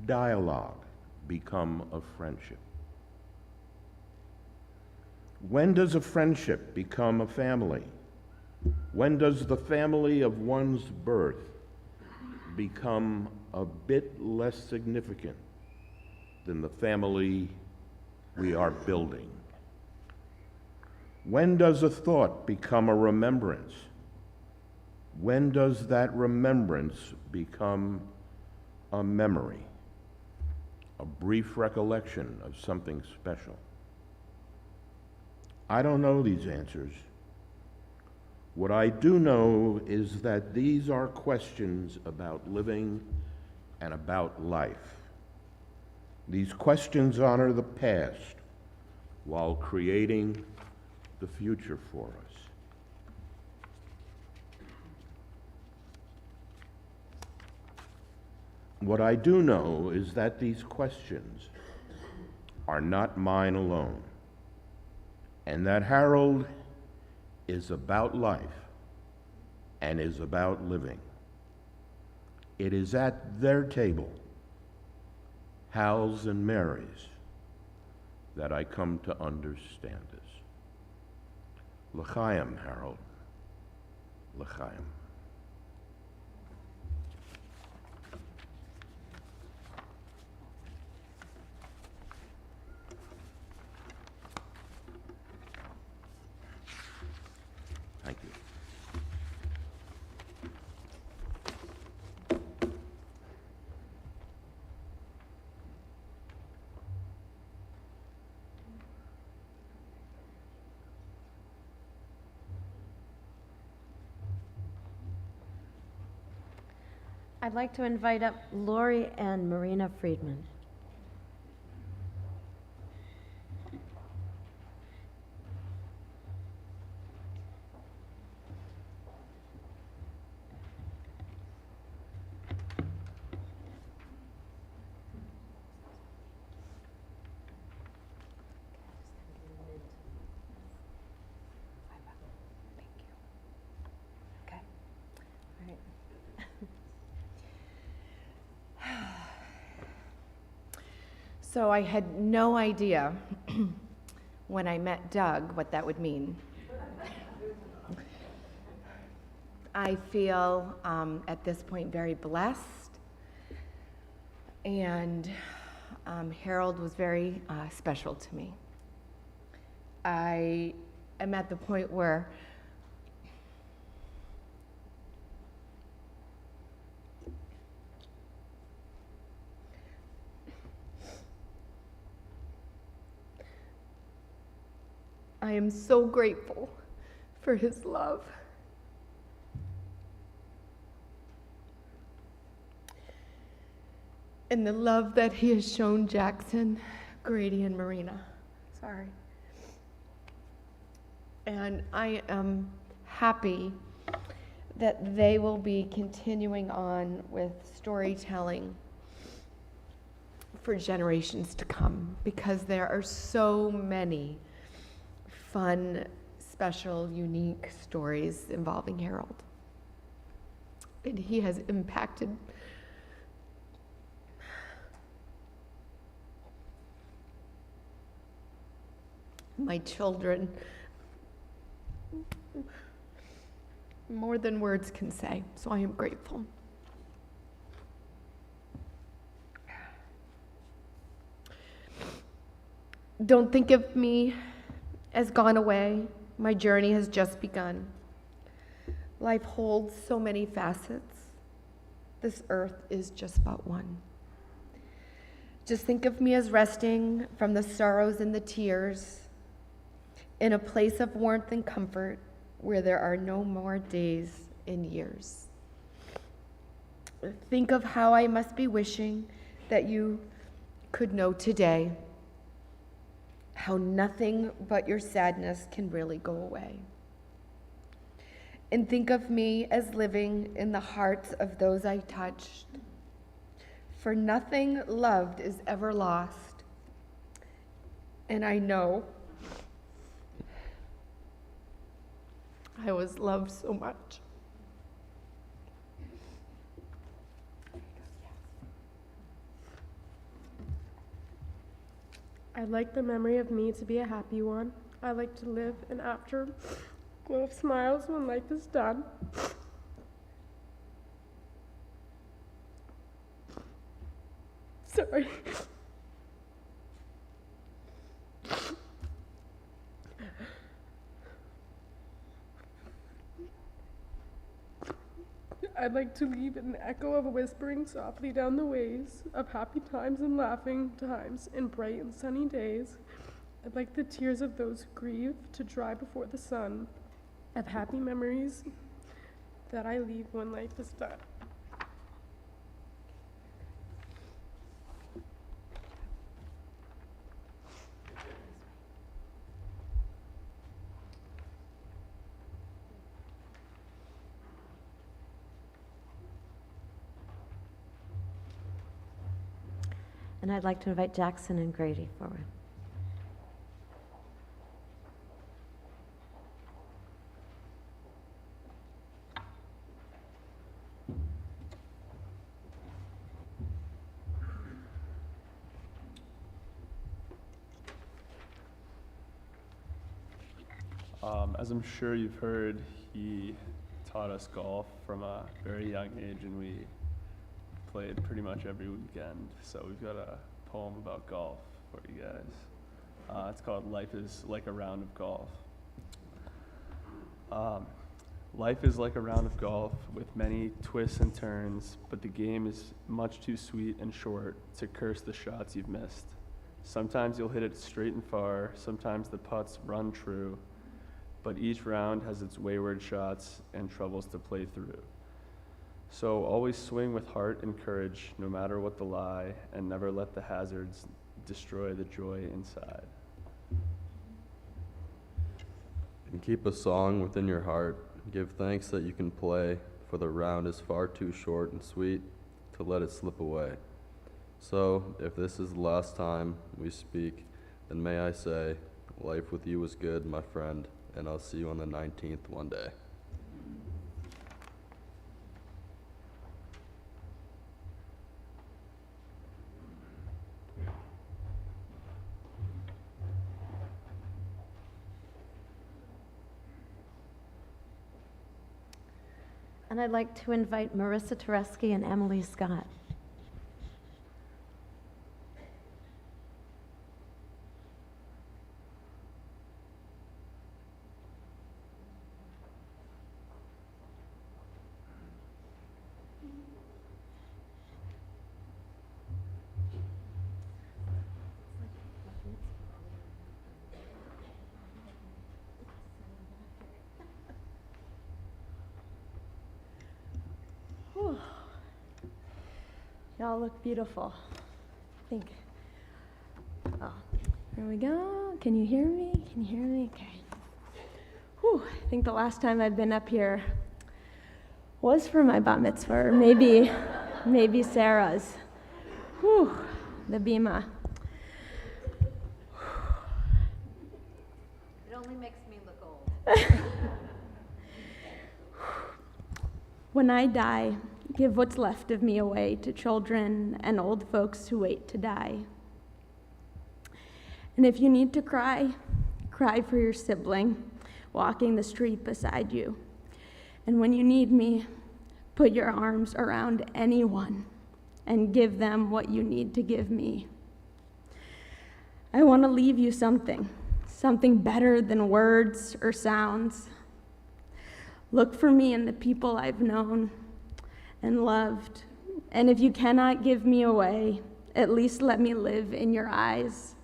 dialogue become a friendship? When does a friendship become a family? When does the family of one's birth become a bit less significant than the family we are building? When does a thought become a remembrance? When does that remembrance become a memory, a brief recollection of something special? I don't know these answers. What I do know is that these are questions about living and about life. These questions honor the past while creating the future for us. What I do know is that these questions are not mine alone, and that Harold is about life and is about living. It is at their table, Hal's and Mary's, that I come to understand this. L'chaim, Harold. L'chaim. Thank you. I'd like to invite up Lori and Marina Friedman. So I had no idea when I met Doug what that would mean. I feel at this point very blessed, and Harold was very special to me. I am at the point where I am so grateful for his love. And the love that he has shown Jackson, Grady, and Marina. Sorry. And I am happy that they will be continuing on with storytelling for generations to come, because there are so many fun, special, unique stories involving Harold. And he has impacted my children more than words can say, so I am grateful. Don't think of me as gone away. My journey has just begun. Life holds so many facets. This earth is just but one. Just think of me as resting from the sorrows and the tears in a place of warmth and comfort where there are no more days and years. Think of how I must be wishing that you could know today how nothing but your sadness can really go away. And think of me as living in the hearts of those I touched. For nothing loved is ever lost. And I know I was loved so much. I'd like the memory of me to be a happy one. I like to live an afterglow of smiles when life is done. Sorry. I'd like to leave an echo of whispering softly down the ways of happy times and laughing times in bright and sunny days. I'd like the tears of those who grieve to dry before the sun of happy memories that I leave when life is done. And I'd like to invite Jackson and Grady forward. As I'm sure you've heard, he taught us golf from a very young age, and we played pretty much every weekend. So we've got a poem about golf for you guys. It's called Life is Like a Round of Golf. Life is like a round of golf with many twists and turns, but the game is much too sweet and short to curse the shots you've missed. Sometimes you'll hit it straight and far, sometimes the putts run true, but each round has its wayward shots and troubles to play through. So always swing with heart and courage, no matter what the lie, and never let the hazards destroy the joy inside. And keep a song within your heart. Give thanks that you can play, for the round is far too short and sweet to let it slip away. So, if this is the last time we speak, then may I say, life with you was good, my friend, and I'll see you on the 19th one day. And I'd like to invite Marissa Tereski and Emily Scott. Whew. Y'all look beautiful. I think. Oh, here we go. Can you hear me? Can you hear me? Okay. Whew. I think the last time I'd been up here was for my bat mitzvah, or maybe Sarah's. Whew. The bima. It only makes me look old. When I die, give what's left of me away to children and old folks who wait to die. And if you need to cry, cry for your sibling walking the street beside you. And when you need me, put your arms around anyone and give them what you need to give me. I want to leave you something better than words or sounds. Look for me in the people I've known and loved. And if you cannot give me away, at least let me live in your eyes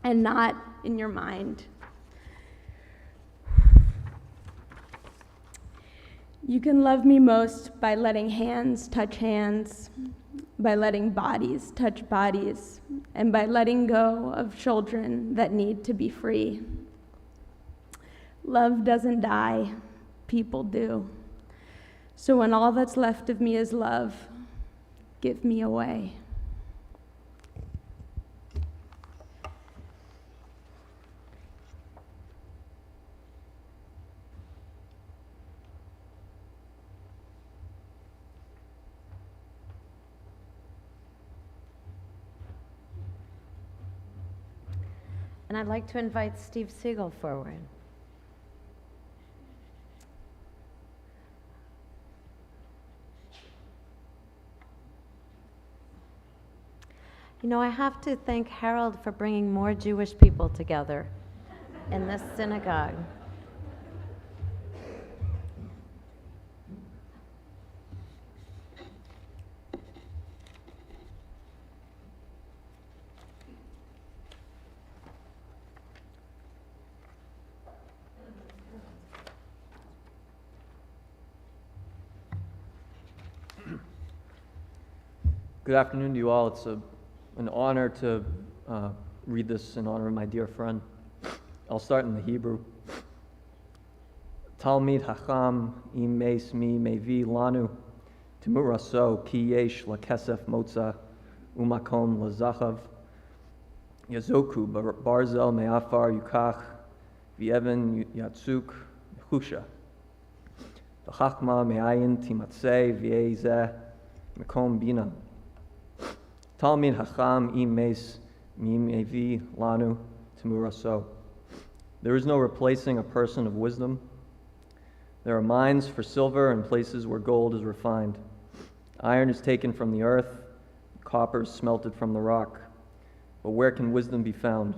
and not in your mind. You can love me most by letting hands touch hands, by letting bodies touch bodies, and by letting go of children that need to be free. Love doesn't die. People do. So when all that's left of me is love, give me away. And I'd like to invite Steve Siegel forward. You know, I have to thank Harold for bringing more Jewish people together in this synagogue. Good afternoon to you all. It's an honor to read this in honor of my dear friend. I'll start in the Hebrew. Talmid Hacham im meis mi mevi lanu timuraso ki yesh lakesef motza umakom lazachav yazoku barzel me'afar yukach v'even yatzuk chusha v'chachma me'ayin timatzeh v'ezeh mekom bina Talmid Hacham im meis mi mevi lanu timuraso. There is no replacing a person of wisdom. There are mines for silver and places where gold is refined. Iron is taken from the earth, copper is smelted from the rock. But where can wisdom be found?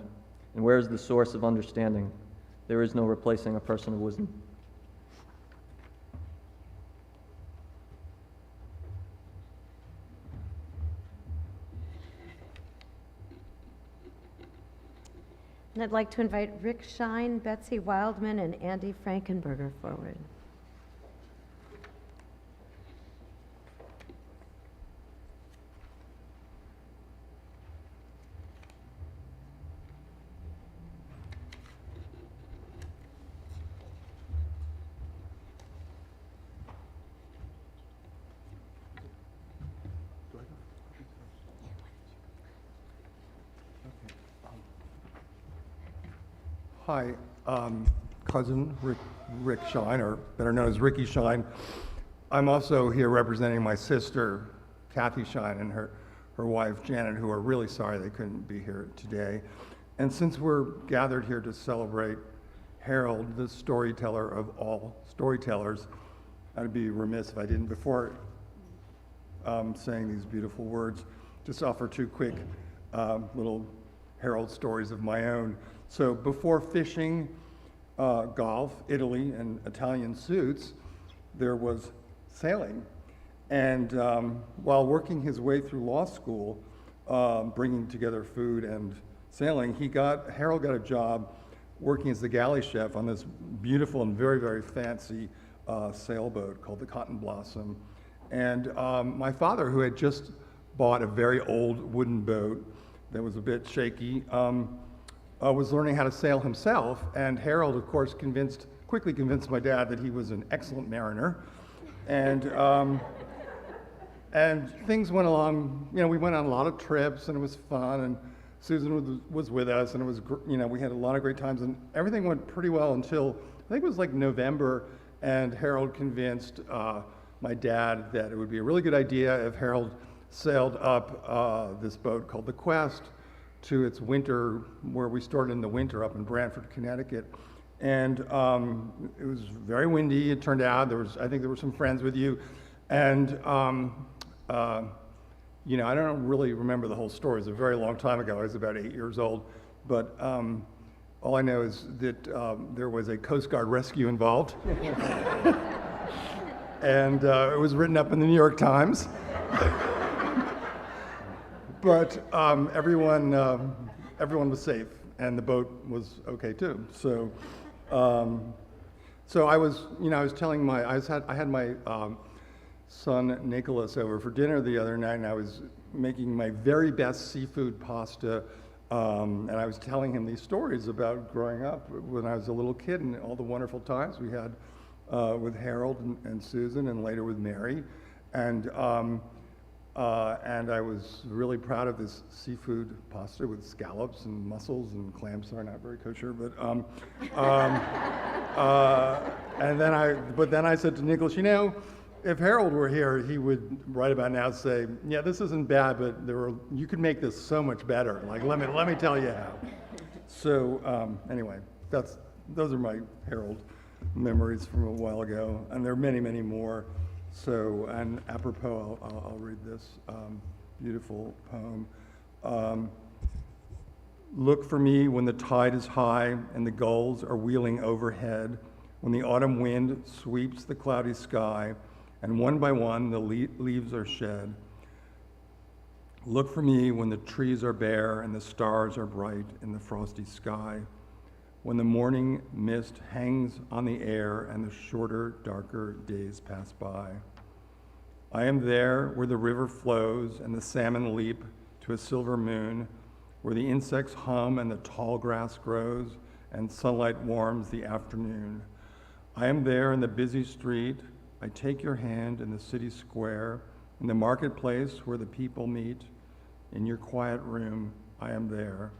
And where is the source of understanding? There is no replacing a person of wisdom. And I'd like to invite Rick Schein, Betsy Wildman, and Andy Frankenberger forward. Hi, cousin Rick Schein, or better known as Ricky Schein. I'm also here representing my sister, Kathy Schein, and her wife, Janet, who are really sorry they couldn't be here today. And since we're gathered here to celebrate Harold, the storyteller of all storytellers, I'd be remiss if I didn't, before saying these beautiful words, just offer two quick little Harold stories of my own. So before fishing, golf, Italy, and Italian suits, there was sailing. And while working his way through law school, bringing together food and sailing, Harold got a job working as the galley chef on this beautiful and very, very fancy sailboat called the Cotton Blossom. And my father, who had just bought a very old wooden boat that was a bit shaky, was learning how to sail himself, and Harold, of course, quickly convinced my dad that he was an excellent mariner, and things went along. You know, we went on a lot of trips, and it was fun, and Susan was with us, and it was, we had a lot of great times, and everything went pretty well until I think it was like November, and Harold convinced my dad that it would be a really good idea if Harold sailed up this boat called the Quest to its winter, where we stored in the winter up in Brantford, Connecticut. And it was very windy, it turned out. I think there were some friends with you. And, I don't really remember the whole story. It was a very long time ago. I was about 8 years old. But all I know is that there was a Coast Guard rescue involved. And it was written up in the New York Times. But everyone was safe, and the boat was okay too. So, I was telling I had my son Nicholas over for dinner the other night, and I was making my very best seafood pasta, and I was telling him these stories about growing up when I was a little kid and all the wonderful times we had with Harold and Susan, and later with Mary, and I was really proud of this seafood pasta with scallops and mussels and clams. Sorry, not very kosher, but then I said to Nicholas, if Harold were here, he would right about now say, "Yeah, this isn't bad, but you could make this so much better. Like, let me tell you how." Anyway, those are my Harold memories from a while ago, and there are many, many more. And apropos, I'll read this beautiful poem. Look for me when the tide is high and the gulls are wheeling overhead, when the autumn wind sweeps the cloudy sky, and one by one the leaves are shed. Look for me when the trees are bare and the stars are bright in the frosty sky, when the morning mist hangs on the air and the shorter, darker days pass by. I am there where the river flows and the salmon leap to a silver moon, where the insects hum and the tall grass grows and sunlight warms the afternoon. I am there in the busy street. I take your hand in the city square, in the marketplace where the people meet. In your quiet room, I am there.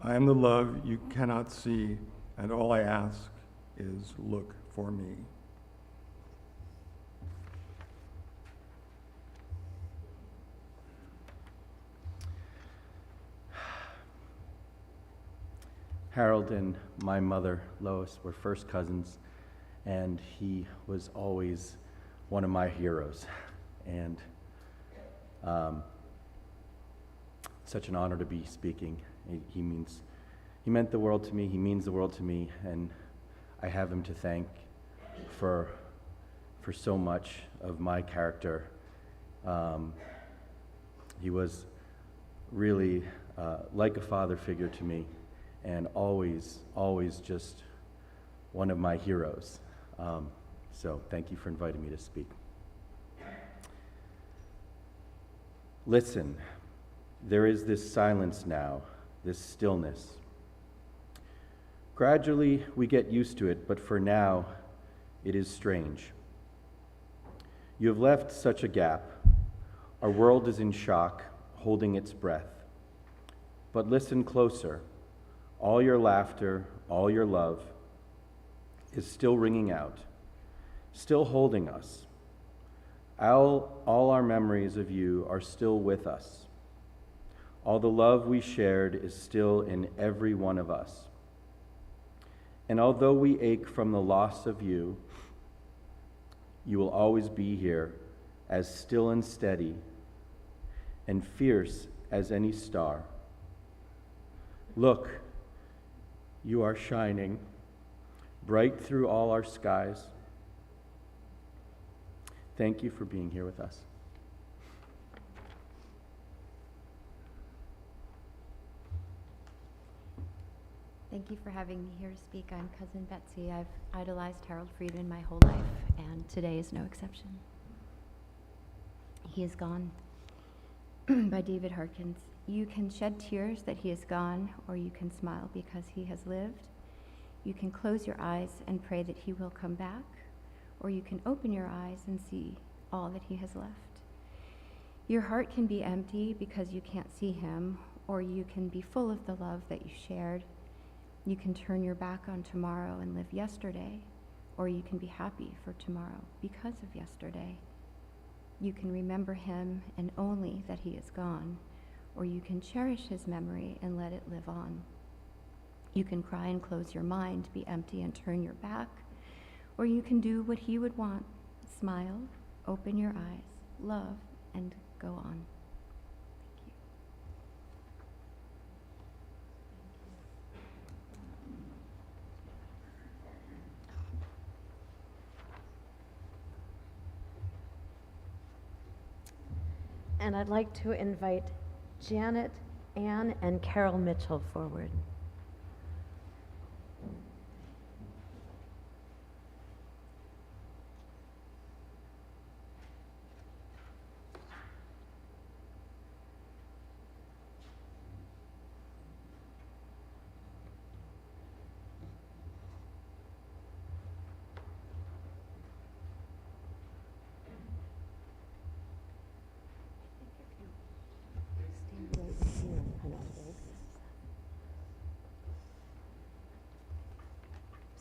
I am the love you cannot see, and all I ask is look for me. Harold and my mother, Lois, were first cousins, and he was always one of my heroes. And such an honor to be speaking. He meant the world to me, he means the world to me, and I have him to thank for so much of my character. He was really like a father figure to me, and always just one of my heroes. So thank you for inviting me to speak. Listen, there is this silence now, this stillness. Gradually we get used to it, but for now it is strange. You have left such a gap. Our world is in shock, holding its breath. But listen closer. All your laughter, all your love is still ringing out, still holding us. All our memories of you are still with us. All the love we shared is still in every one of us. And although we ache from the loss of you, you will always be here, as still and steady and fierce as any star. Look, you are shining bright through all our skies. Thank you for being here with us. Thank you for having me here to speak. I'm Cousin Betsy. I've idolized Harold Friedman my whole life, and today is no exception. He is Gone by David Harkins. You can shed tears that he is gone, or you can smile because he has lived. You can close your eyes and pray that he will come back, or you can open your eyes and see all that he has left. Your heart can be empty because you can't see him, or you can be full of the love that you shared. You can turn your back on tomorrow and live yesterday, or you can be happy for tomorrow because of yesterday. You can remember him and only that he is gone, or you can cherish his memory and let it live on. You can cry and close your mind, be empty and turn your back, or you can do what he would want, smile, open your eyes, love, and go on. Thank you. And I'd like to invite Janet, Ann, and Carol Mitchell forward.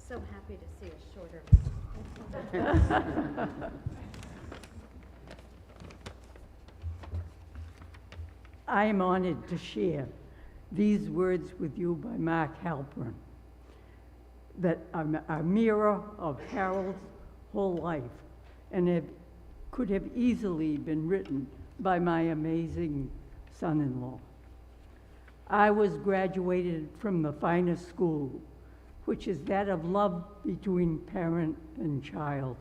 So happy to see a shorter. I am honored to share these words with you by Mark Halpern, that are a mirror of Harold's whole life, and it could have easily been written by my amazing son-in-law. I was graduated from the finest school, which is that of love between parent and child.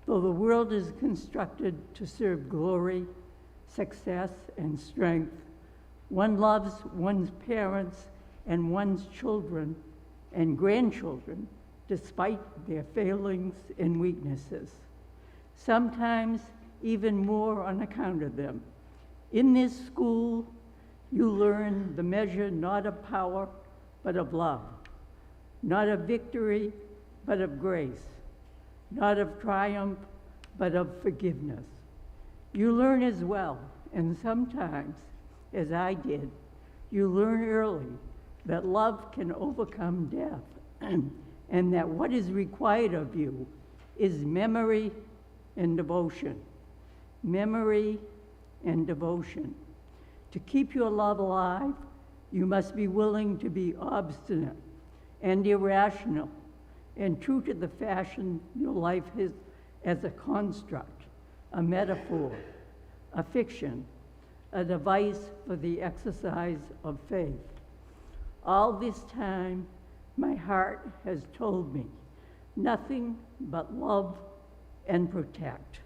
Though the world is constructed to serve glory, success, and strength, one loves one's parents and one's children and grandchildren despite their failings and weaknesses, sometimes even more on account of them. In this school, you learn the measure not of power, but of love, not of victory, but of grace, not of triumph, but of forgiveness. You learn as well, and sometimes, as I did, you learn early that love can overcome death, and that what is required of you is memory and devotion. Memory and devotion. To keep your love alive, you must be willing to be obstinate and irrational and true to the fashion your life is as a construct, a metaphor, a fiction, a device for the exercise of faith. All this time, my heart has told me nothing but love and protect.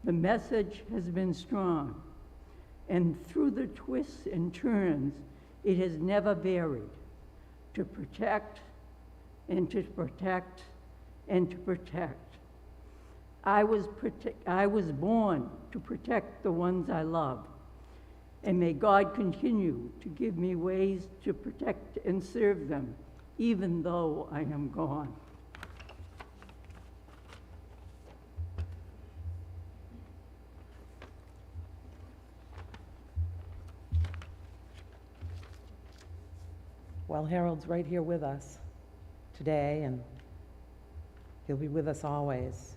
The message has been strong, and through the twists and turns, it has never varied. To protect, and to protect, and to protect. I was born to protect the ones I love, and may God continue to give me ways to protect and serve them, even though I am gone. Well, Harold's right here with us today, and he'll be with us always.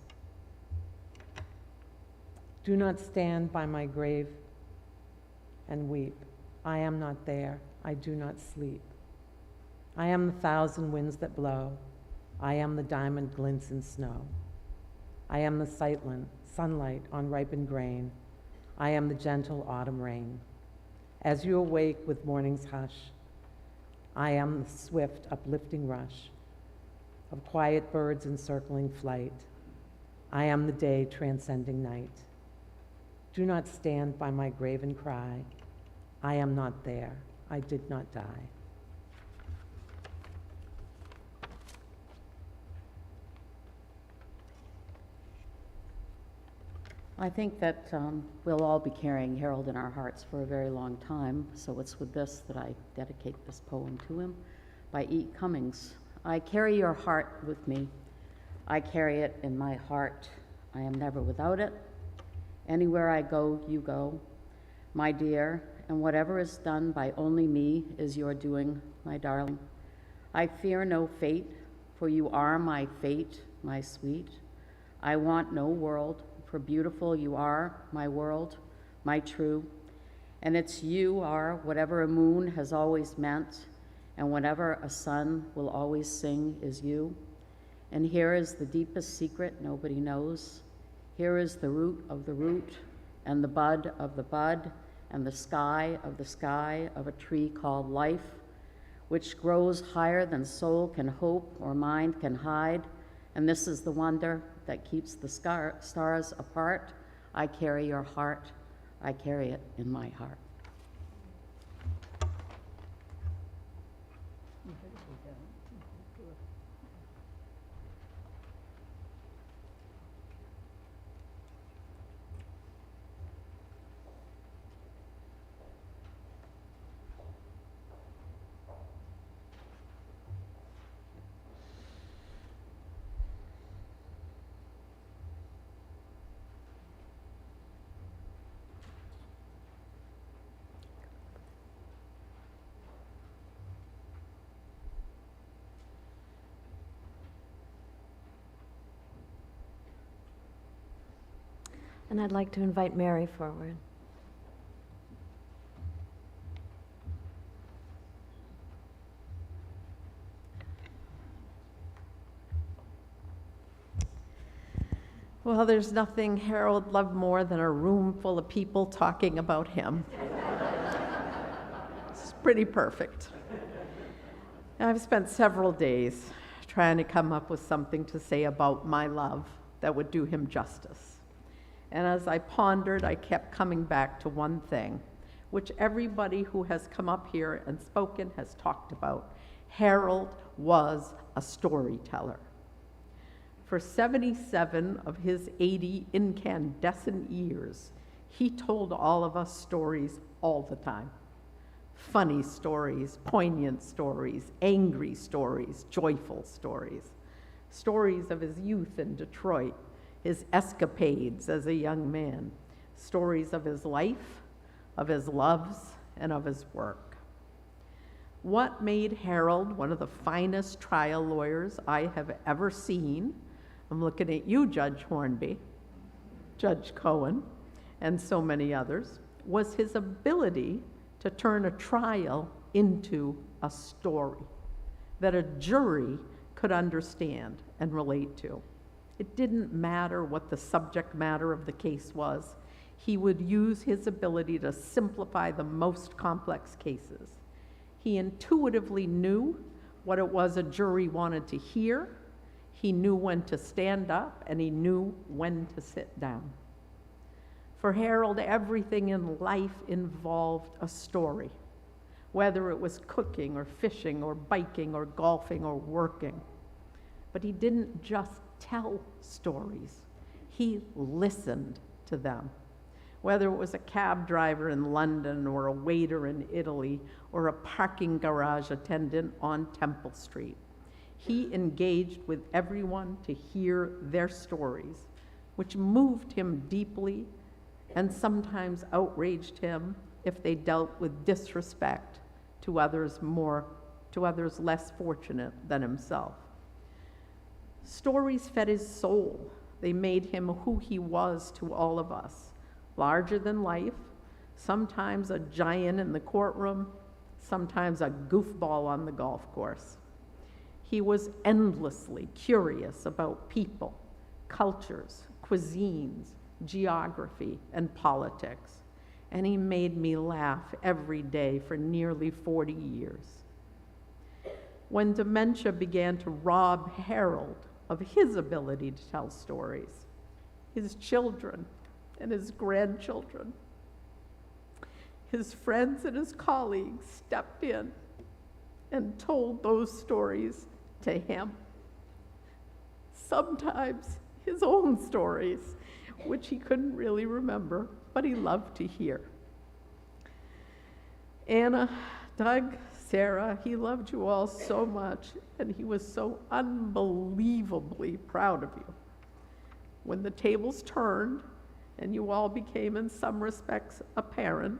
Do not stand by my grave and weep. I am not there. I do not sleep. I am the thousand winds that blow. I am the diamond glints in snow. I am the sunlight on ripened grain. I am the gentle autumn rain. As you awake with morning's hush, I am the swift, uplifting rush of quiet birds in circling flight. I am the day transcending night. Do not stand by my grave and cry. I am not there. I did not die. I think that we'll all be carrying Harold in our hearts for a very long time, so it's with this that I dedicate this poem to him by E. Cummings. I carry your heart with me. I carry it in my heart. I am never without it. Anywhere I go, you go, my dear, and whatever is done by only me is your doing, my darling. I fear no fate, for you are my fate, my sweet. I want no world, for beautiful you are, my world, my true. And it's you are whatever a moon has always meant, and whatever a sun will always sing is you. And here is the deepest secret nobody knows. Here is the root of the root, and the bud of the bud, and the sky of a tree called life, which grows higher than soul can hope or mind can hide. And this is the wonder that keeps the stars apart. I carry your heart. I carry it in my heart. And I'd like to invite Mary forward. Well, there's nothing Harold loved more than a room full of people talking about him. It's pretty perfect. I've spent several days trying to come up with something to say about my love that would do him justice. And as I pondered, I kept coming back to one thing, which everybody who has come up here and spoken has talked about. Harold was a storyteller. For 77 of his 80 incandescent years, he told all of us stories all the time. Funny stories, poignant stories, angry stories, joyful stories. Stories of his youth in Detroit, his escapades as a young man. Stories of his life, of his loves, and of his work. What made Harold one of the finest trial lawyers I have ever seen? I'm looking at you, Judge Hornby, Judge Cohen, and so many others, was his ability to turn a trial into a story that a jury could understand and relate to. It didn't matter what the subject matter of the case was. He would use his ability to simplify the most complex cases. He intuitively knew what it was a jury wanted to hear. He knew when to stand up, and he knew when to sit down. For Harold, everything in life involved a story, whether it was cooking or fishing or biking or golfing or working. But he didn't just tell stories. He listened to them. Whether it was a cab driver in London or a waiter in Italy or a parking garage attendant on Temple Street. He engaged with everyone to hear their stories, which moved him deeply and sometimes outraged him if they dealt with disrespect to others less fortunate than himself. Stories fed his soul. They made him who he was to all of us, larger than life, sometimes a giant in the courtroom, sometimes a goofball on the golf course. He was endlessly curious about people, cultures, cuisines, geography, and politics, and he made me laugh every day for nearly 40 years. When dementia began to rob Harold of his ability to tell stories, his children and his grandchildren, his friends and his colleagues stepped in and told those stories to him. Sometimes his own stories, which he couldn't really remember, but he loved to hear. Anna, Doug, Sarah, he loved you all so much, and he was so unbelievably proud of you. When the tables turned and you all became, in some respects, a parent,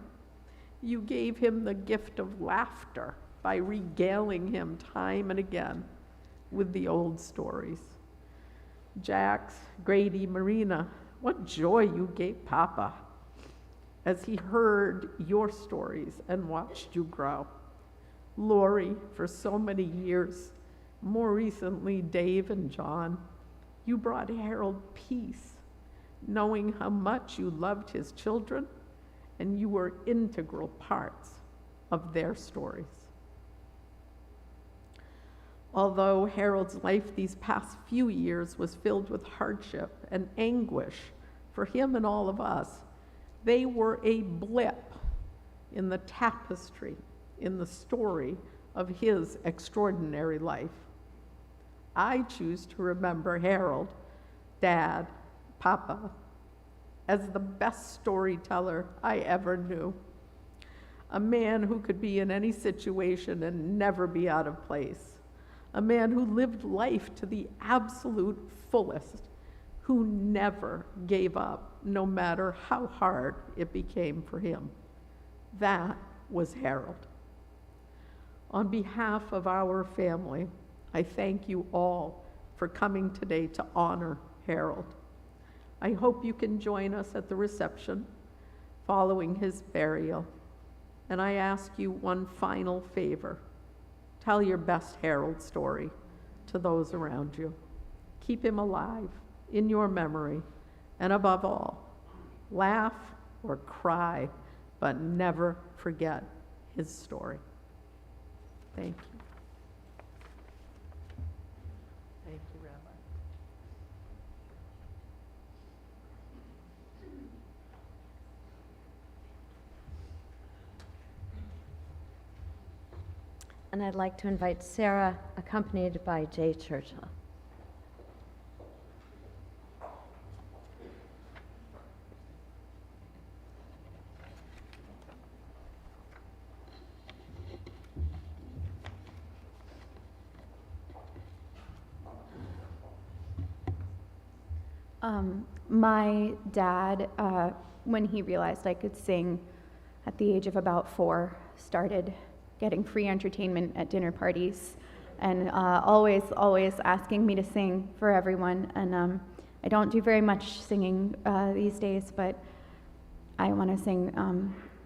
you gave him the gift of laughter by regaling him time and again with the old stories. Jax, Grady, Marina, what joy you gave Papa as he heard your stories and watched you grow. Lori, for so many years, more recently Dave and John, you brought Harold peace, knowing how much you loved his children and you were integral parts of their stories. Although Harold's life these past few years was filled with hardship and anguish for him and all of us, they were a blip in the tapestry, in the story of his extraordinary life. I choose to remember Harold, Dad, Papa, as the best storyteller I ever knew. A man who could be in any situation and never be out of place. A man who lived life to the absolute fullest, who never gave up, no matter how hard it became for him. That was Harold. On behalf of our family, I thank you all for coming today to honor Harold. I hope you can join us at the reception following his burial. And I ask you one final favor. Tell your best Harold story to those around you. Keep him alive in your memory, and above all, laugh or cry, but never forget his story. Thank you. Thank you, Rabbi. And I'd like to invite Sarah, accompanied by Jay Churchill. My dad, when he realized I could sing at the age of about 4, started getting free entertainment at dinner parties and always asking me to sing for everyone. And I don't do very much singing these days, but I want to sing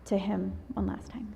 to him one last time.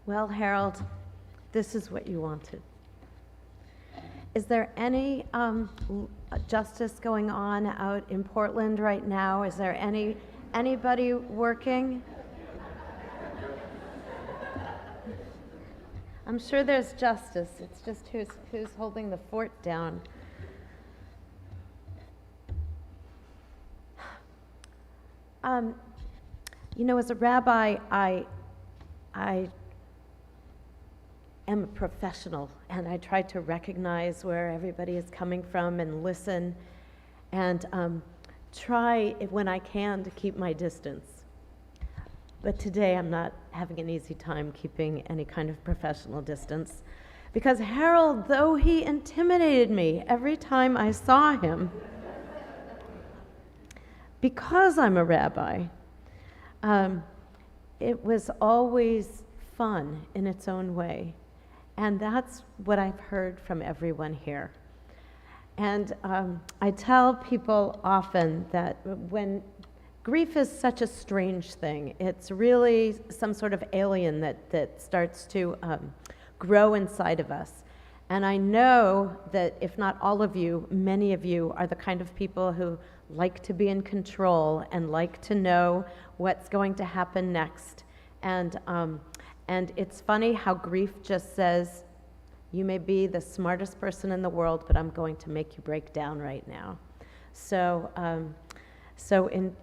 Well, Harold, this is what you wanted. Is there any justice going on out in Portland right now? Is there anybody working? I'm sure there's justice. It's just who's holding the fort down. You know, as a rabbi, I am a professional, and I try to recognize where everybody is coming from and listen, and try, when I can, to keep my distance. But today I'm not having an easy time keeping any kind of professional distance, because Harold, though he intimidated me every time I saw him, because I'm a rabbi, it was always fun in its own way. And that's what I've heard from everyone here. And I tell people often that when grief is such a strange thing, it's really some sort of alien that starts to grow inside of us. And I know that if not all of you, many of you are the kind of people who like to be in control and like to know what's going to happen next. And it's funny how grief just says, you may be the smartest person in the world, but I'm going to make you break down right now. So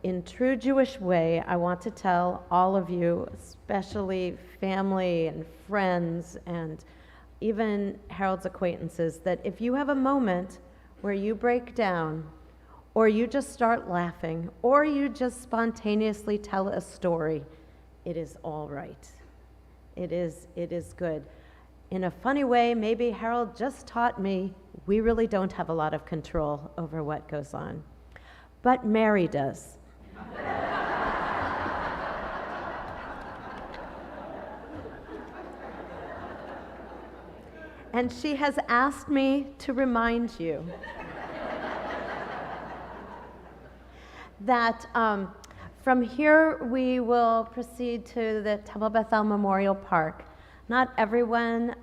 in true Jewish way, I want to tell all of you, especially family and friends and even Harold's acquaintances, that if you have a moment where you break down, or you just start laughing, or you just spontaneously tell a story, it is all right. It is good. In a funny way, maybe Harold just taught me we really don't have a lot of control over what goes on. But Mary does. And she has asked me to remind you that from here we will proceed to the Tel Bethel Memorial Park. Not everyone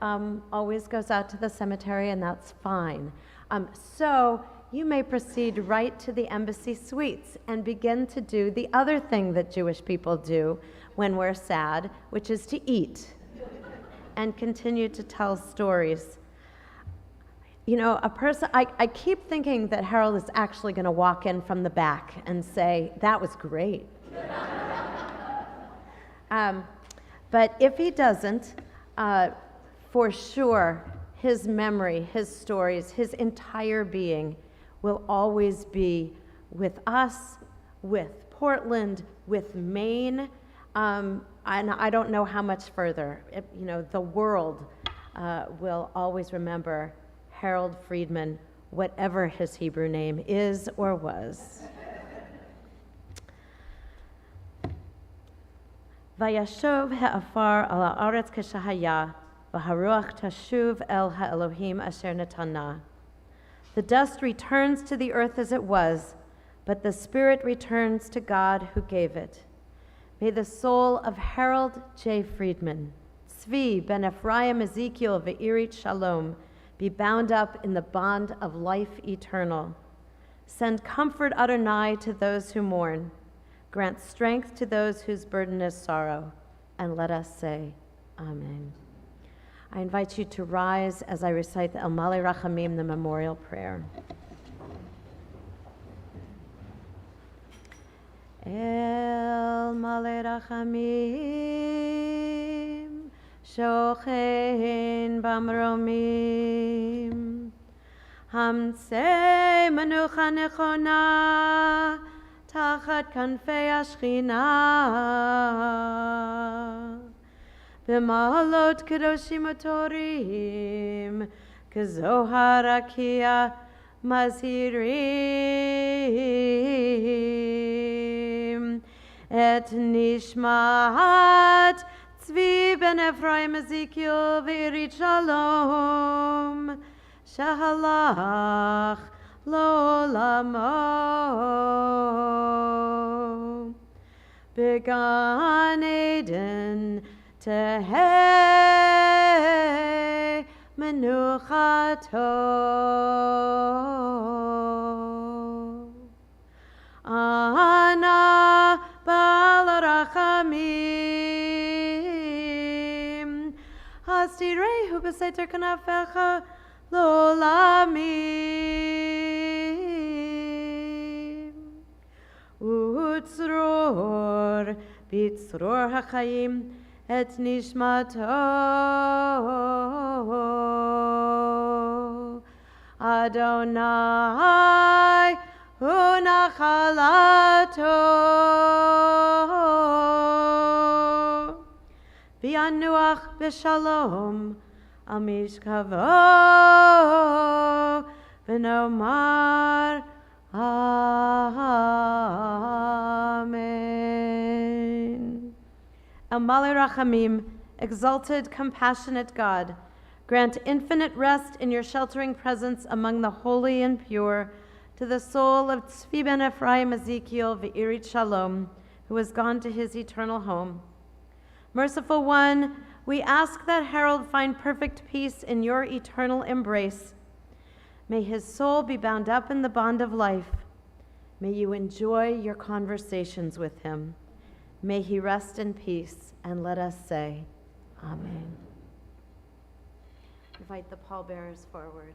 always goes out to the cemetery, and that's fine. So you may proceed right to the Embassy Suites and begin to do the other thing that Jewish people do when we're sad, which is to eat and continue to tell stories. You know, I keep thinking that Harold is actually going to walk in from the back and say, that was great. But if he doesn't, for sure, his memory, his stories, his entire being will always be with us, with Portland, with Maine, and I don't know how much further. The world will always remember Harold Friedman, whatever his Hebrew name is or was. Vayashov ha'afar al ha'aretz k'shahaya, v'haruach tashuv el ha'elohim asher netana. The dust returns to the earth as it was, but the spirit returns to God who gave it. May the soul of Harold J. Friedman, Tzvi ben Ephraim Ezekiel ve'irit Shalom, be bound up in the bond of life eternal. Send comfort, Adonai, to those who mourn. Grant strength to those whose burden is sorrow. And let us say, Amen. I invite you to rise as I recite the El Malei Rachamim, the memorial prayer. El Malei Rachamim, Shochein Bamromim, Hamtzei Menucha Nechona, Tachat Kanfei Ashchina, B'malot Kedoshim Utorim, Kezohar Akia Mazhirim, Et Nishmat Tzvi ben Ephraim Ezekiel ve'irit Shalom, Shahalach Lolamo, Began Eden Tehei Menuchato, Ana Bal Rachamim, Hastirehu b'seter kanafecha Lolamim, Utzro בצרור החיים את נשמתו. אדוני הוא נחלתו, וינוח בשלום על משכבו, ונאמר Amen. El Malei Rachamim, exalted, compassionate God, grant infinite rest in your sheltering presence among the holy and pure to the soul of Tzvi ben Ephraim Ezekiel Ve'irit Shalom, who has gone to his eternal home. Merciful One, we ask that Harold find perfect peace in your eternal embrace. May his soul be bound up in the bond of life. May you enjoy your conversations with him. May he rest in peace, and let us say, Amen. Invite the pallbearers forward.